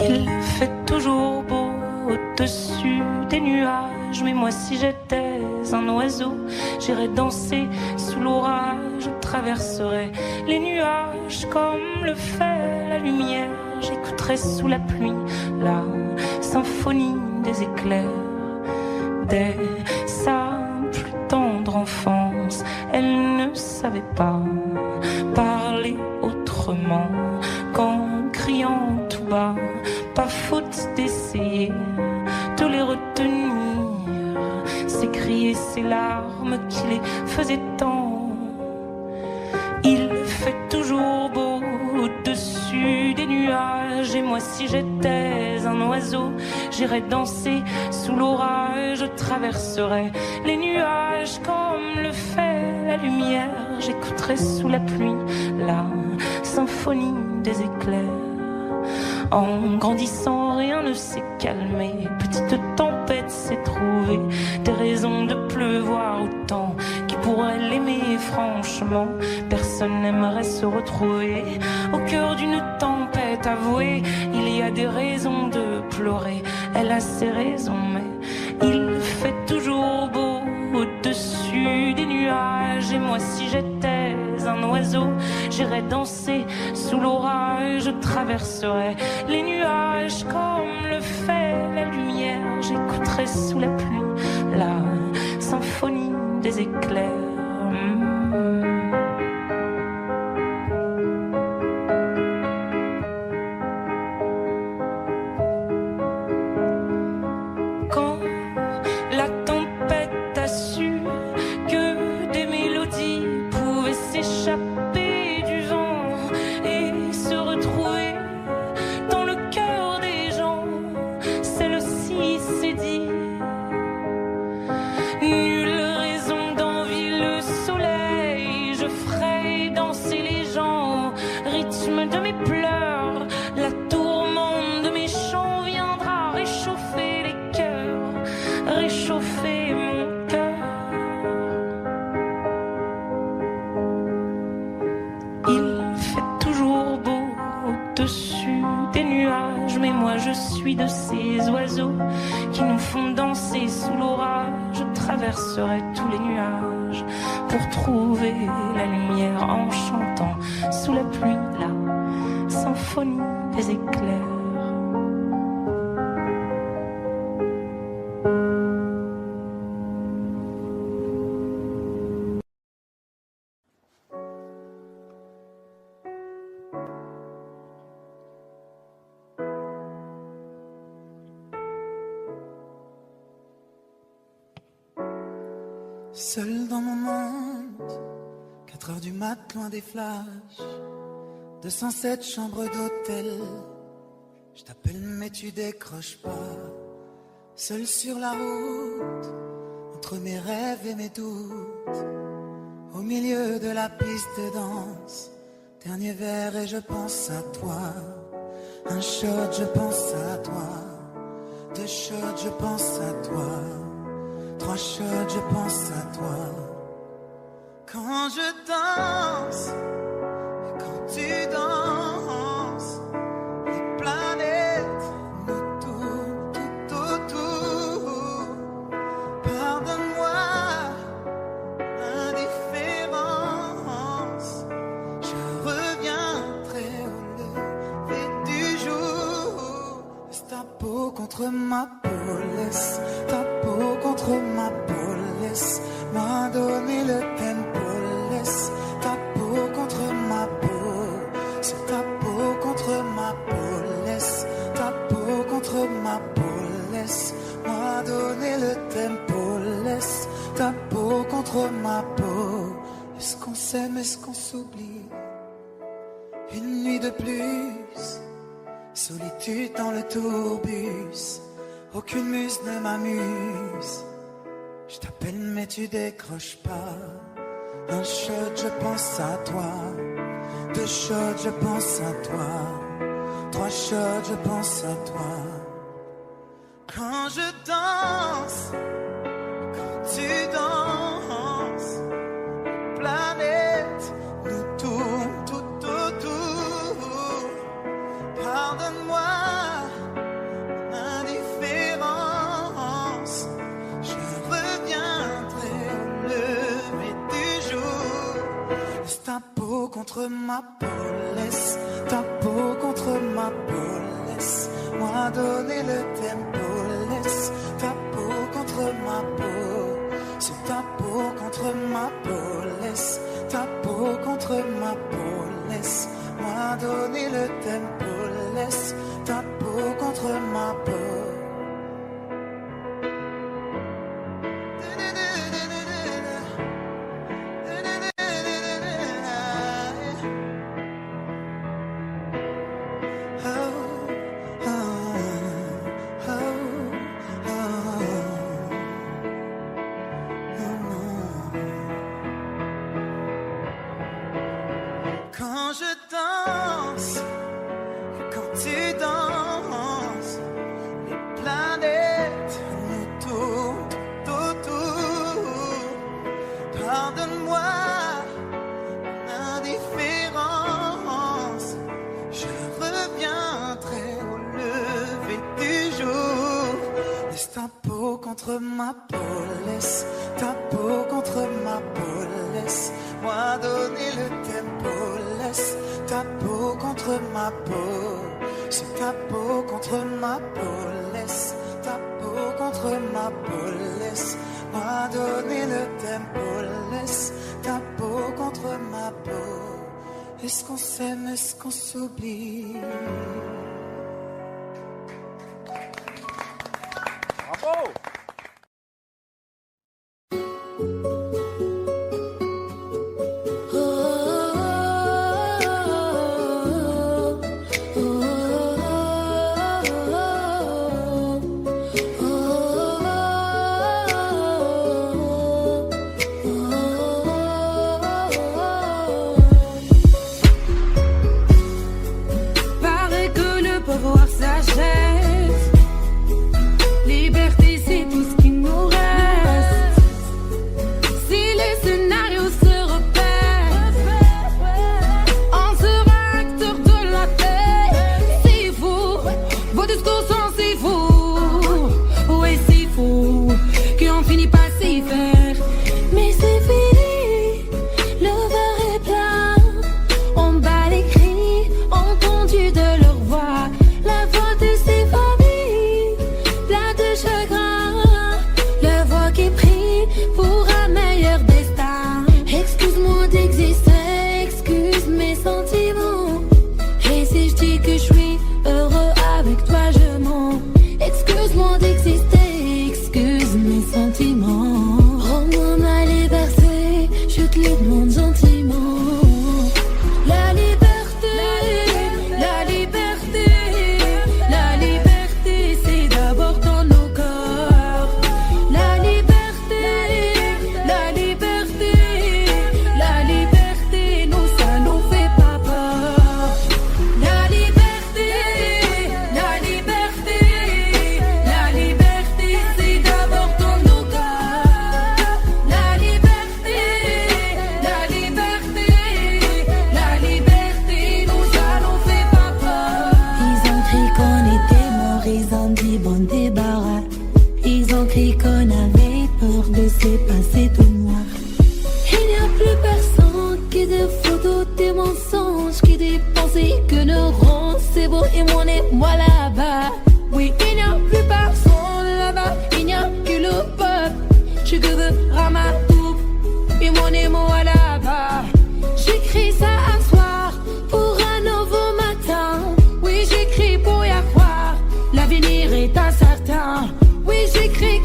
Il fait toujours beau au-dessus des nuages, mais moi si j'étais un oiseau, j'irais danser sous l'orage, je traverserais les nuages comme le fait la lumière, j'écouterais sous la pluie la symphonie des éclairs. Dès sa plus tendre enfance, elle ne savait pas parler autrement qu'en criant tout bas. Pas faute d'essayer de les retenir, ses cris et ses larmes qui les faisaient tant. Il fait toujours beau au-dessus des nuages, et moi si j'étais un oiseau, j'irais danser sous l'orage, je traverserais les nuages comme le fait la lumière, j'écouterais sous la pluie la symphonie des éclairs. En grandissant, rien ne s'est calmé. Petite tempête s'est trouvée, des raisons de pleuvoir autant. Qui pourrait l'aimer franchement? Personne n'aimerait se retrouver au cœur d'une tempête avouée. Il y a des raisons de pleurer, elle a ses raisons, mais il fait toujours beau au-dessus des nuages. Et moi si j'étais un oiseau, j'irais danser sous l'orage, je traverserais les nuages comme le fait la lumière, j'écouterais sous la pluie la symphonie des éclairs. Quand la tempête a su que des mélodies pouvaient s'échapper du vent et se retrouver dans le cœur des gens, celle-ci s'est dit: nulle raison d'envier le soleil, je ferai danser les gens au rythme de mes pleurs, la tourmente de mes chants viendra réchauffer les cœurs, réchauffer mon cœur. Il fait toujours beau au-dessus des nuages, mais moi je suis de ces oiseaux qui nous font danser sous l'orage. Je traverserai tous les nuages pour trouver la lumière en chantant sous la pluie la symphonie des éclairs. Seul dans mon monde, 4 heures du mat, loin des flashs, 207 chambres d'hôtel. Je t'appelle mais tu décroches pas. Seul sur la route, entre mes rêves et mes doutes, au milieu de la piste de danse, dernier verre et je pense à toi. Un shot, je pense à toi. 2 shots, je pense à toi. 3 shots, je pense à toi. Quand je danse, et quand tu danses, les planètes nous tournent tout autour. Pardonne-moi l'indifférence, je reviendrai au lever du jour. Laisse ta peau contre ma peau, laisse ta peau contre ma peau. donné le tempo. Laisse ta peau contre ma peau. Est-ce qu'on s'aime, est-ce qu'on s'oublie? Une nuit de plus, solitude dans le tourbus. Aucune muse ne m'amuse. Je t'appelle mais tu décroches pas. Un shot, je pense à toi. 2 shots, je pense à toi. 3 shots, je pense à toi. Quand je danse, quand tu danses, la planète nous tourne tout autour. Pardonne-moi mon indifférence. Je reviendrai au lever du jour. Laisse ta peau contre ma peau. Laisse ta peau contre ma peau. Laisse-moi donner le tempo. Laisse ta peau contre ma peau. C'est ta peau contre ma peau. Laisse ta peau contre ma peau. Laisse-moi donner le tempo. Laisse ta peau contre ma peau. Quand je danse, quand tu danses, les planètes nous tournent tout autour. Pardonne-moi mon indifférence. Je reviendrai au lever du jour. Laisse ta peau contre ma peau. Laisse ta peau contre ma peau. Laisse-moi donner le tempo. Laisse ta peau contre ma peau. C'est ta peau contre ma peau. Laisse ta peau contre ma peau. Laisse-moi donner le tempo. Laisse ta peau contre ma peau. Est-ce qu'on s'aime, est-ce qu'on s'oublie? Bravo! Paraît que le pouvoir s'achète. Liberté, c'est tout ce qui nous reste. Si les scénarios se répètent, on sera acteur de la paix. C'est fou, vos discours sont si fous. Oui, c'est fou qu'on finit pas s'y faire. Mais c'est fini, le verre est plein. On bat les cris entendus de leur voix, la voix de ces familles, plein de chagrin, la voix qui prie pour un meilleur destin. Excuse-moi d'exister, excuse mes sentiments. Et si je dis que je suis heureux avec toi, je mens. Excuse-moi d'exister, excuse mes sentiments. Rends-moi ma liberté, je te le demande gentiment. La liberté, la liberté, la liberté, c'est d'abord dans nos corps. La liberté, la liberté, la liberté, nous ça nous fait pas peur. La liberté, la liberté, la liberté, c'est d'abord dans nos corps. La liberté, la liberté, la liberté, nous ça nous fait pas peur. Ils ont crié qu'on était morts, ils ont dit bon débarras. Ils ont crié qu'on avait peur de se passer tout noir. Il n'y a plus personne qui des photos, des mensonges, qui des pensées que nous rend. C'est beau et moi là-bas. Oui, il n'y a plus personne là-bas. Il n'y a que le peuple. Je veux Ramatou et moi là-bas. J'écris ça un soir pour un nouveau matin. Oui, j'écris pour y croire. L'avenir est incertain. Oui, j'écris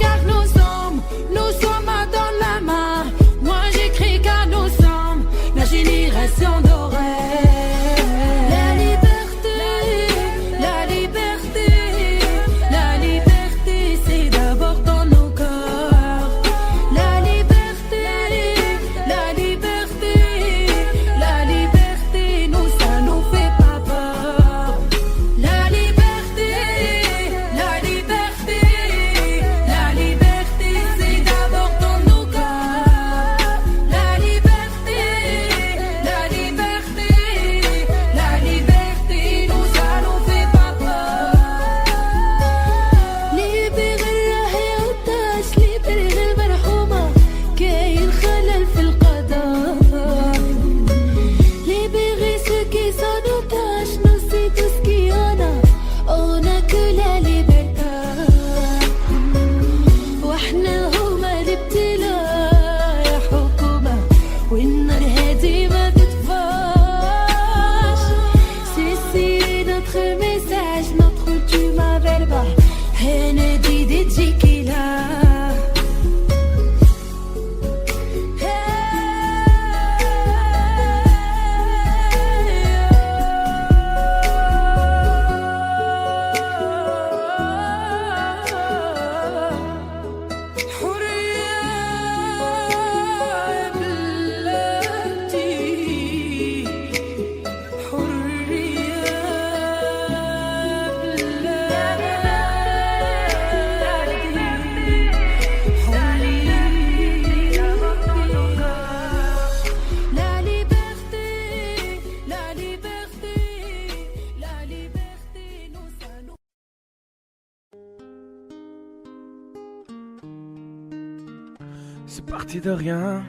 C'est parti de rien,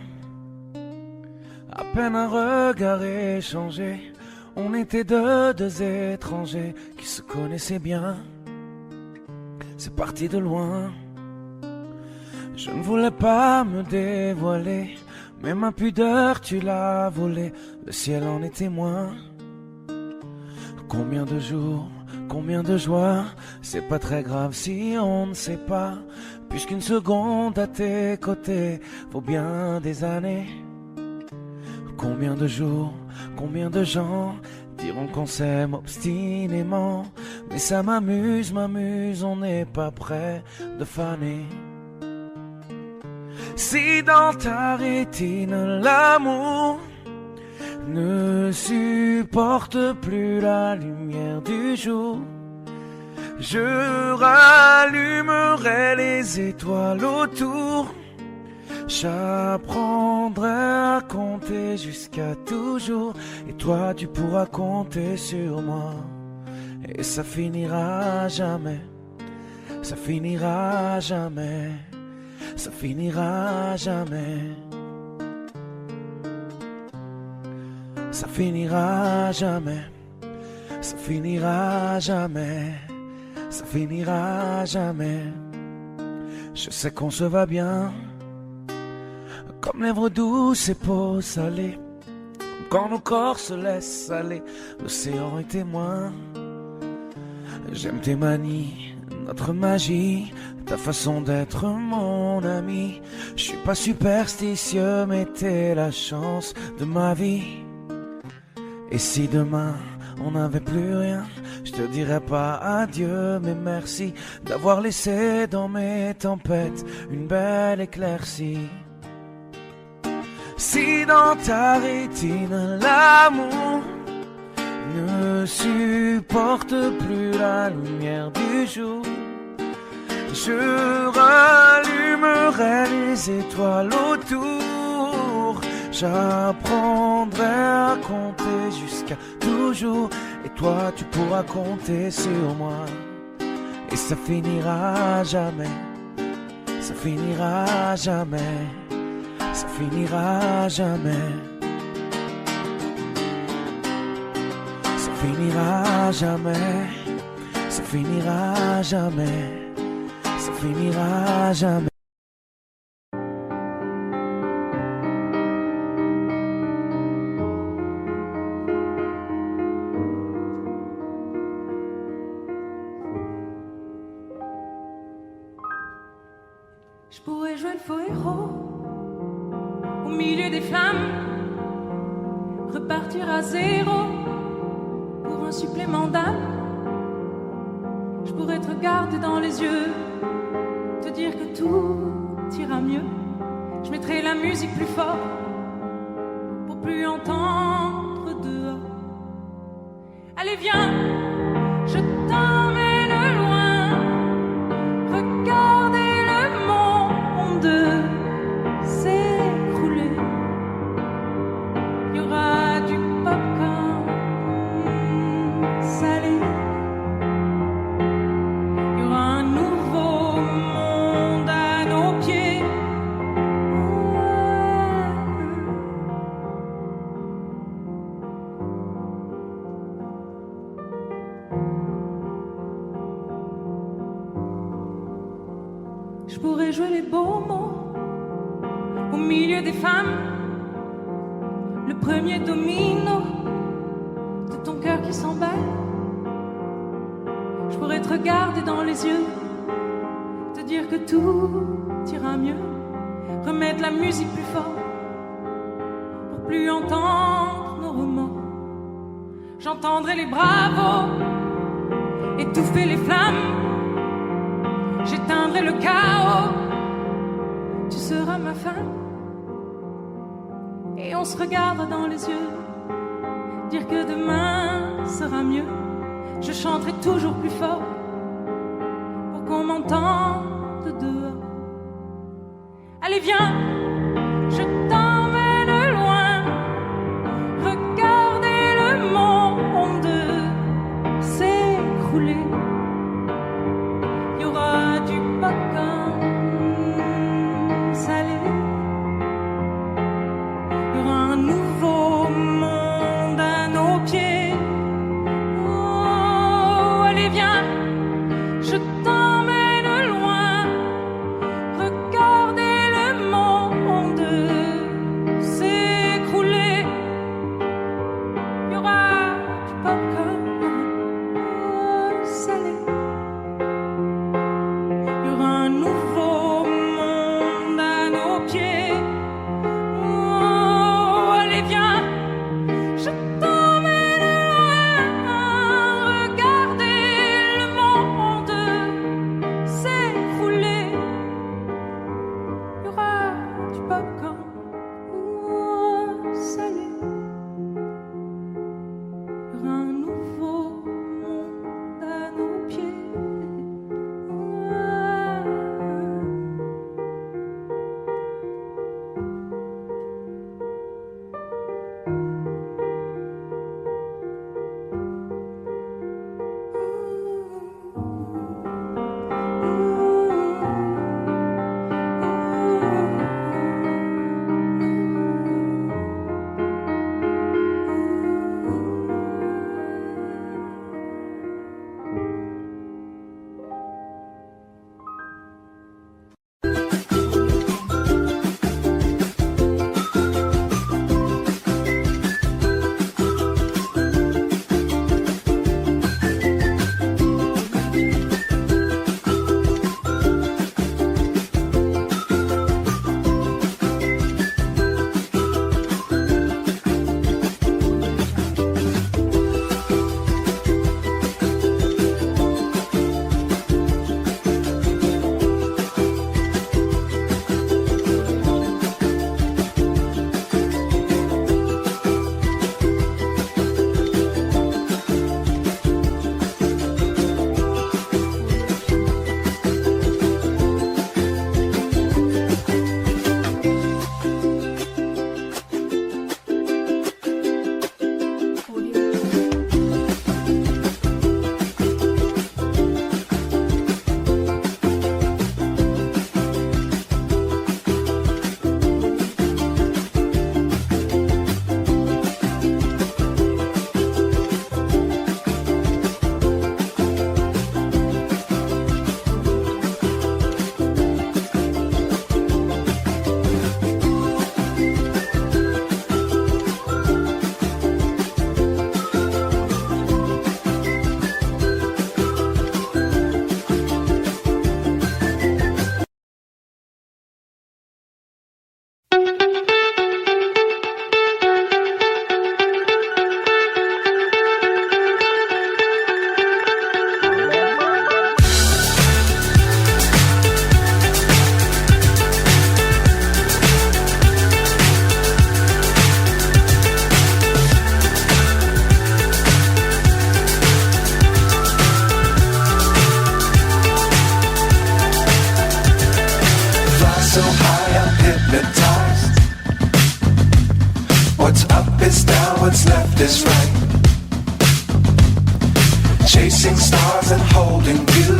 à peine un regard échangé. On était deux étrangers qui se connaissaient bien. C'est parti de loin. Je ne voulais pas me dévoiler, mais ma pudeur tu l'as volée. Le ciel en est témoin. Combien de jours, combien de joies, c'est pas très grave si on ne sait pas. Puisqu'une seconde à tes côtés vaut bien des années. Combien de jours, combien de gens diront qu'on s'aime obstinément. Mais ça m'amuse, on n'est pas prêt de faner. Si dans ta rétine l'amour ne supporte plus la lumière du jour, je rallumerai les étoiles autour. J'apprendrai à compter jusqu'à toujours. Et toi tu pourras compter sur moi. Et ça finira jamais. Ça finira jamais. Ça finira jamais. Ça finira jamais. Ça finira jamais. Ça finira jamais. Je sais qu'on se va bien, comme lèvres douces et peau salée, comme quand nos corps se laissent aller. L'océan est témoin. J'aime tes manies, notre magie, ta façon d'être mon ami. Je suis pas superstitieux, mais t'es la chance de ma vie. Et si demain on n'avait plus rien, je te dirais pas adieu, mais merci d'avoir laissé dans mes tempêtes une belle éclaircie. Si dans ta rétine l'amour ne supporte plus la lumière du jour, je rallumerai les étoiles autour. J'apprendrai à compter jusqu'à toujours. Et toi tu pourras compter sur moi. Et ça finira jamais. Ça finira jamais. Ça finira jamais. Ça finira jamais. Ça finira jamais. Ça finira jamais. Je pourrais jouer le faux héros au milieu des flammes, repartir à zéro pour un supplément d'âme. Je pourrais te regarder dans les yeux, te dire que tout ira mieux. Je mettrai la musique plus fort pour plus entendre dehors. Allez viens, je t'emmène loin, regardez le monde s'écrouler. Il y aura du popcorn salé. Il y aura un nouveau monde à nos pieds. Je pourrais jouer les beaux mots au milieu des femmes, le premier domino de ton cœur qui s'emballe. Je pourrais te regarder dans les yeux, te dire que tout ira mieux, remettre la musique plus fort pour plus entendre nos remords. J'entendrai les bravos étouffer les flammes. J'éteindrai le chaos, tu seras ma femme. Et on se regardera dans les yeux, dire que demain sera mieux. Je chanterai toujours plus fort pour qu'on m'entende dehors. Allez viens, je t'emmène loin, regardez le monde s'écrouler. Il y aura du popcorn salé. so high I'm hypnotized. What's up is down, what's left is right. Chasing stars and holding you.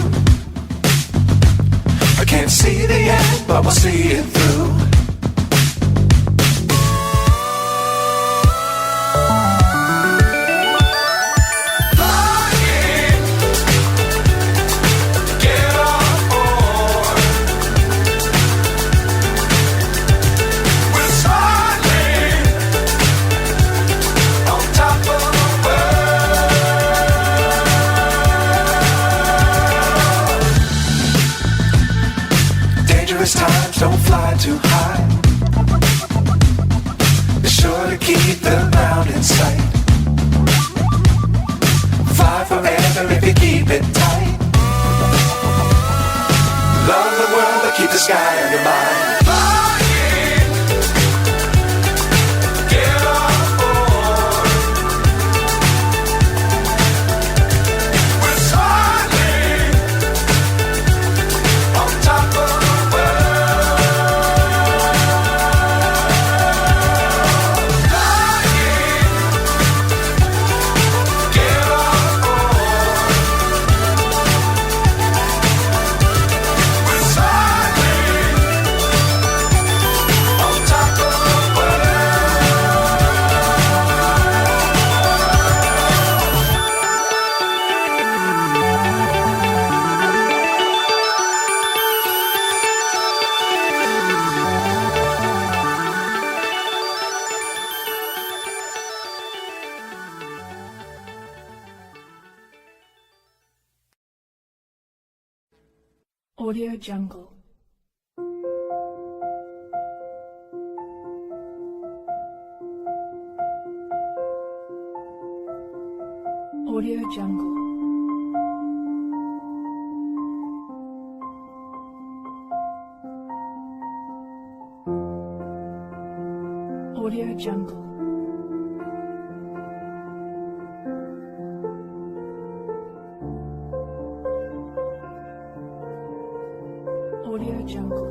I can't see the end, but we'll see it through. Times don't fly too high. Be sure to keep the ground in sight. Fly forever if you keep it tight. Love the world but keep the sky on your mind. Audio Jungle. Audio Jungle. Audio Jungle. Audio Jungle.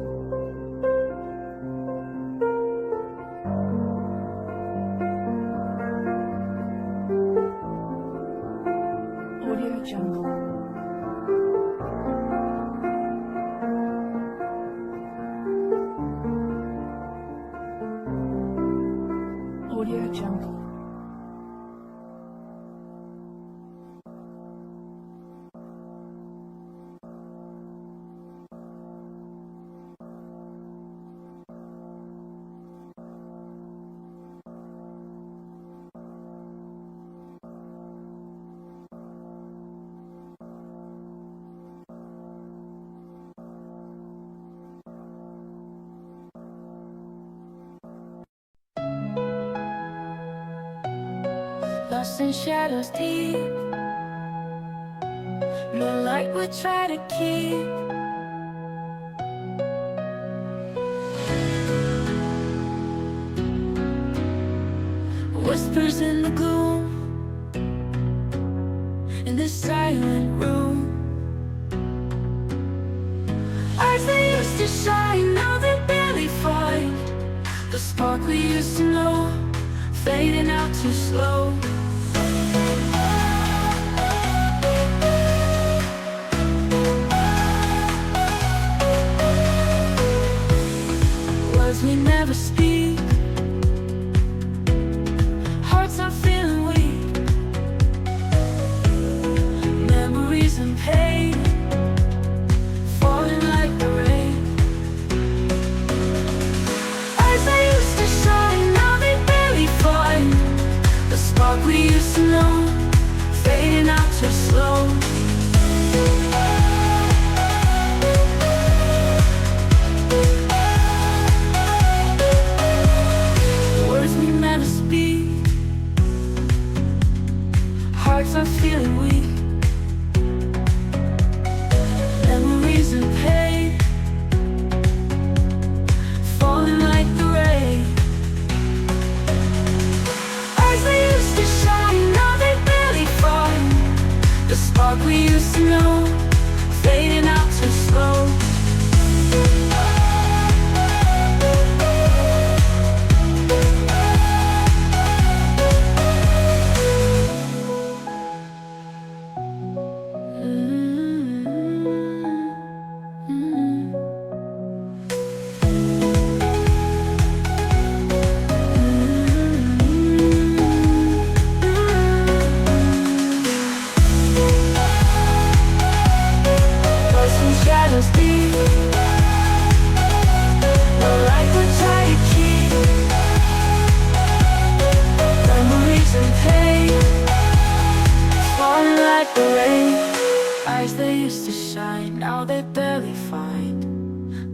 Audio Jungle. Audio Jungle. Lost in shadows deep, no light we try to keep. Whispers in the gloom, in this silent room. Eyes that used to shine, now they barely find the spark we used to know, fading out too slow. Words we never speak, hearts are feeling weak, memories and pain falling like the rain. Eyes that used to shine, now they barely find the spark we used to know, fading out too slow. Words we never speak, hearts are feeling weak, memories and pain falling like the rain. Eyes that used to shine, now they barely find the spark we used to know, fading out too slow.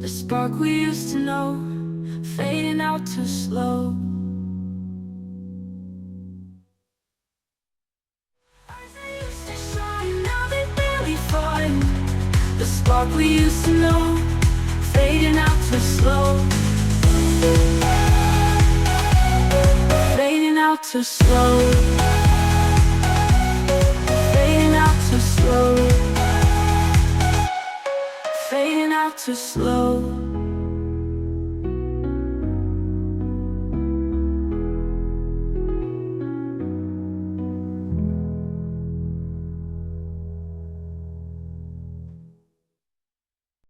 The spark we used to know, fading out too slow. The spark we used to know, fading out too slow. Fading out too slow. Fading out too slow. Fading out too slow.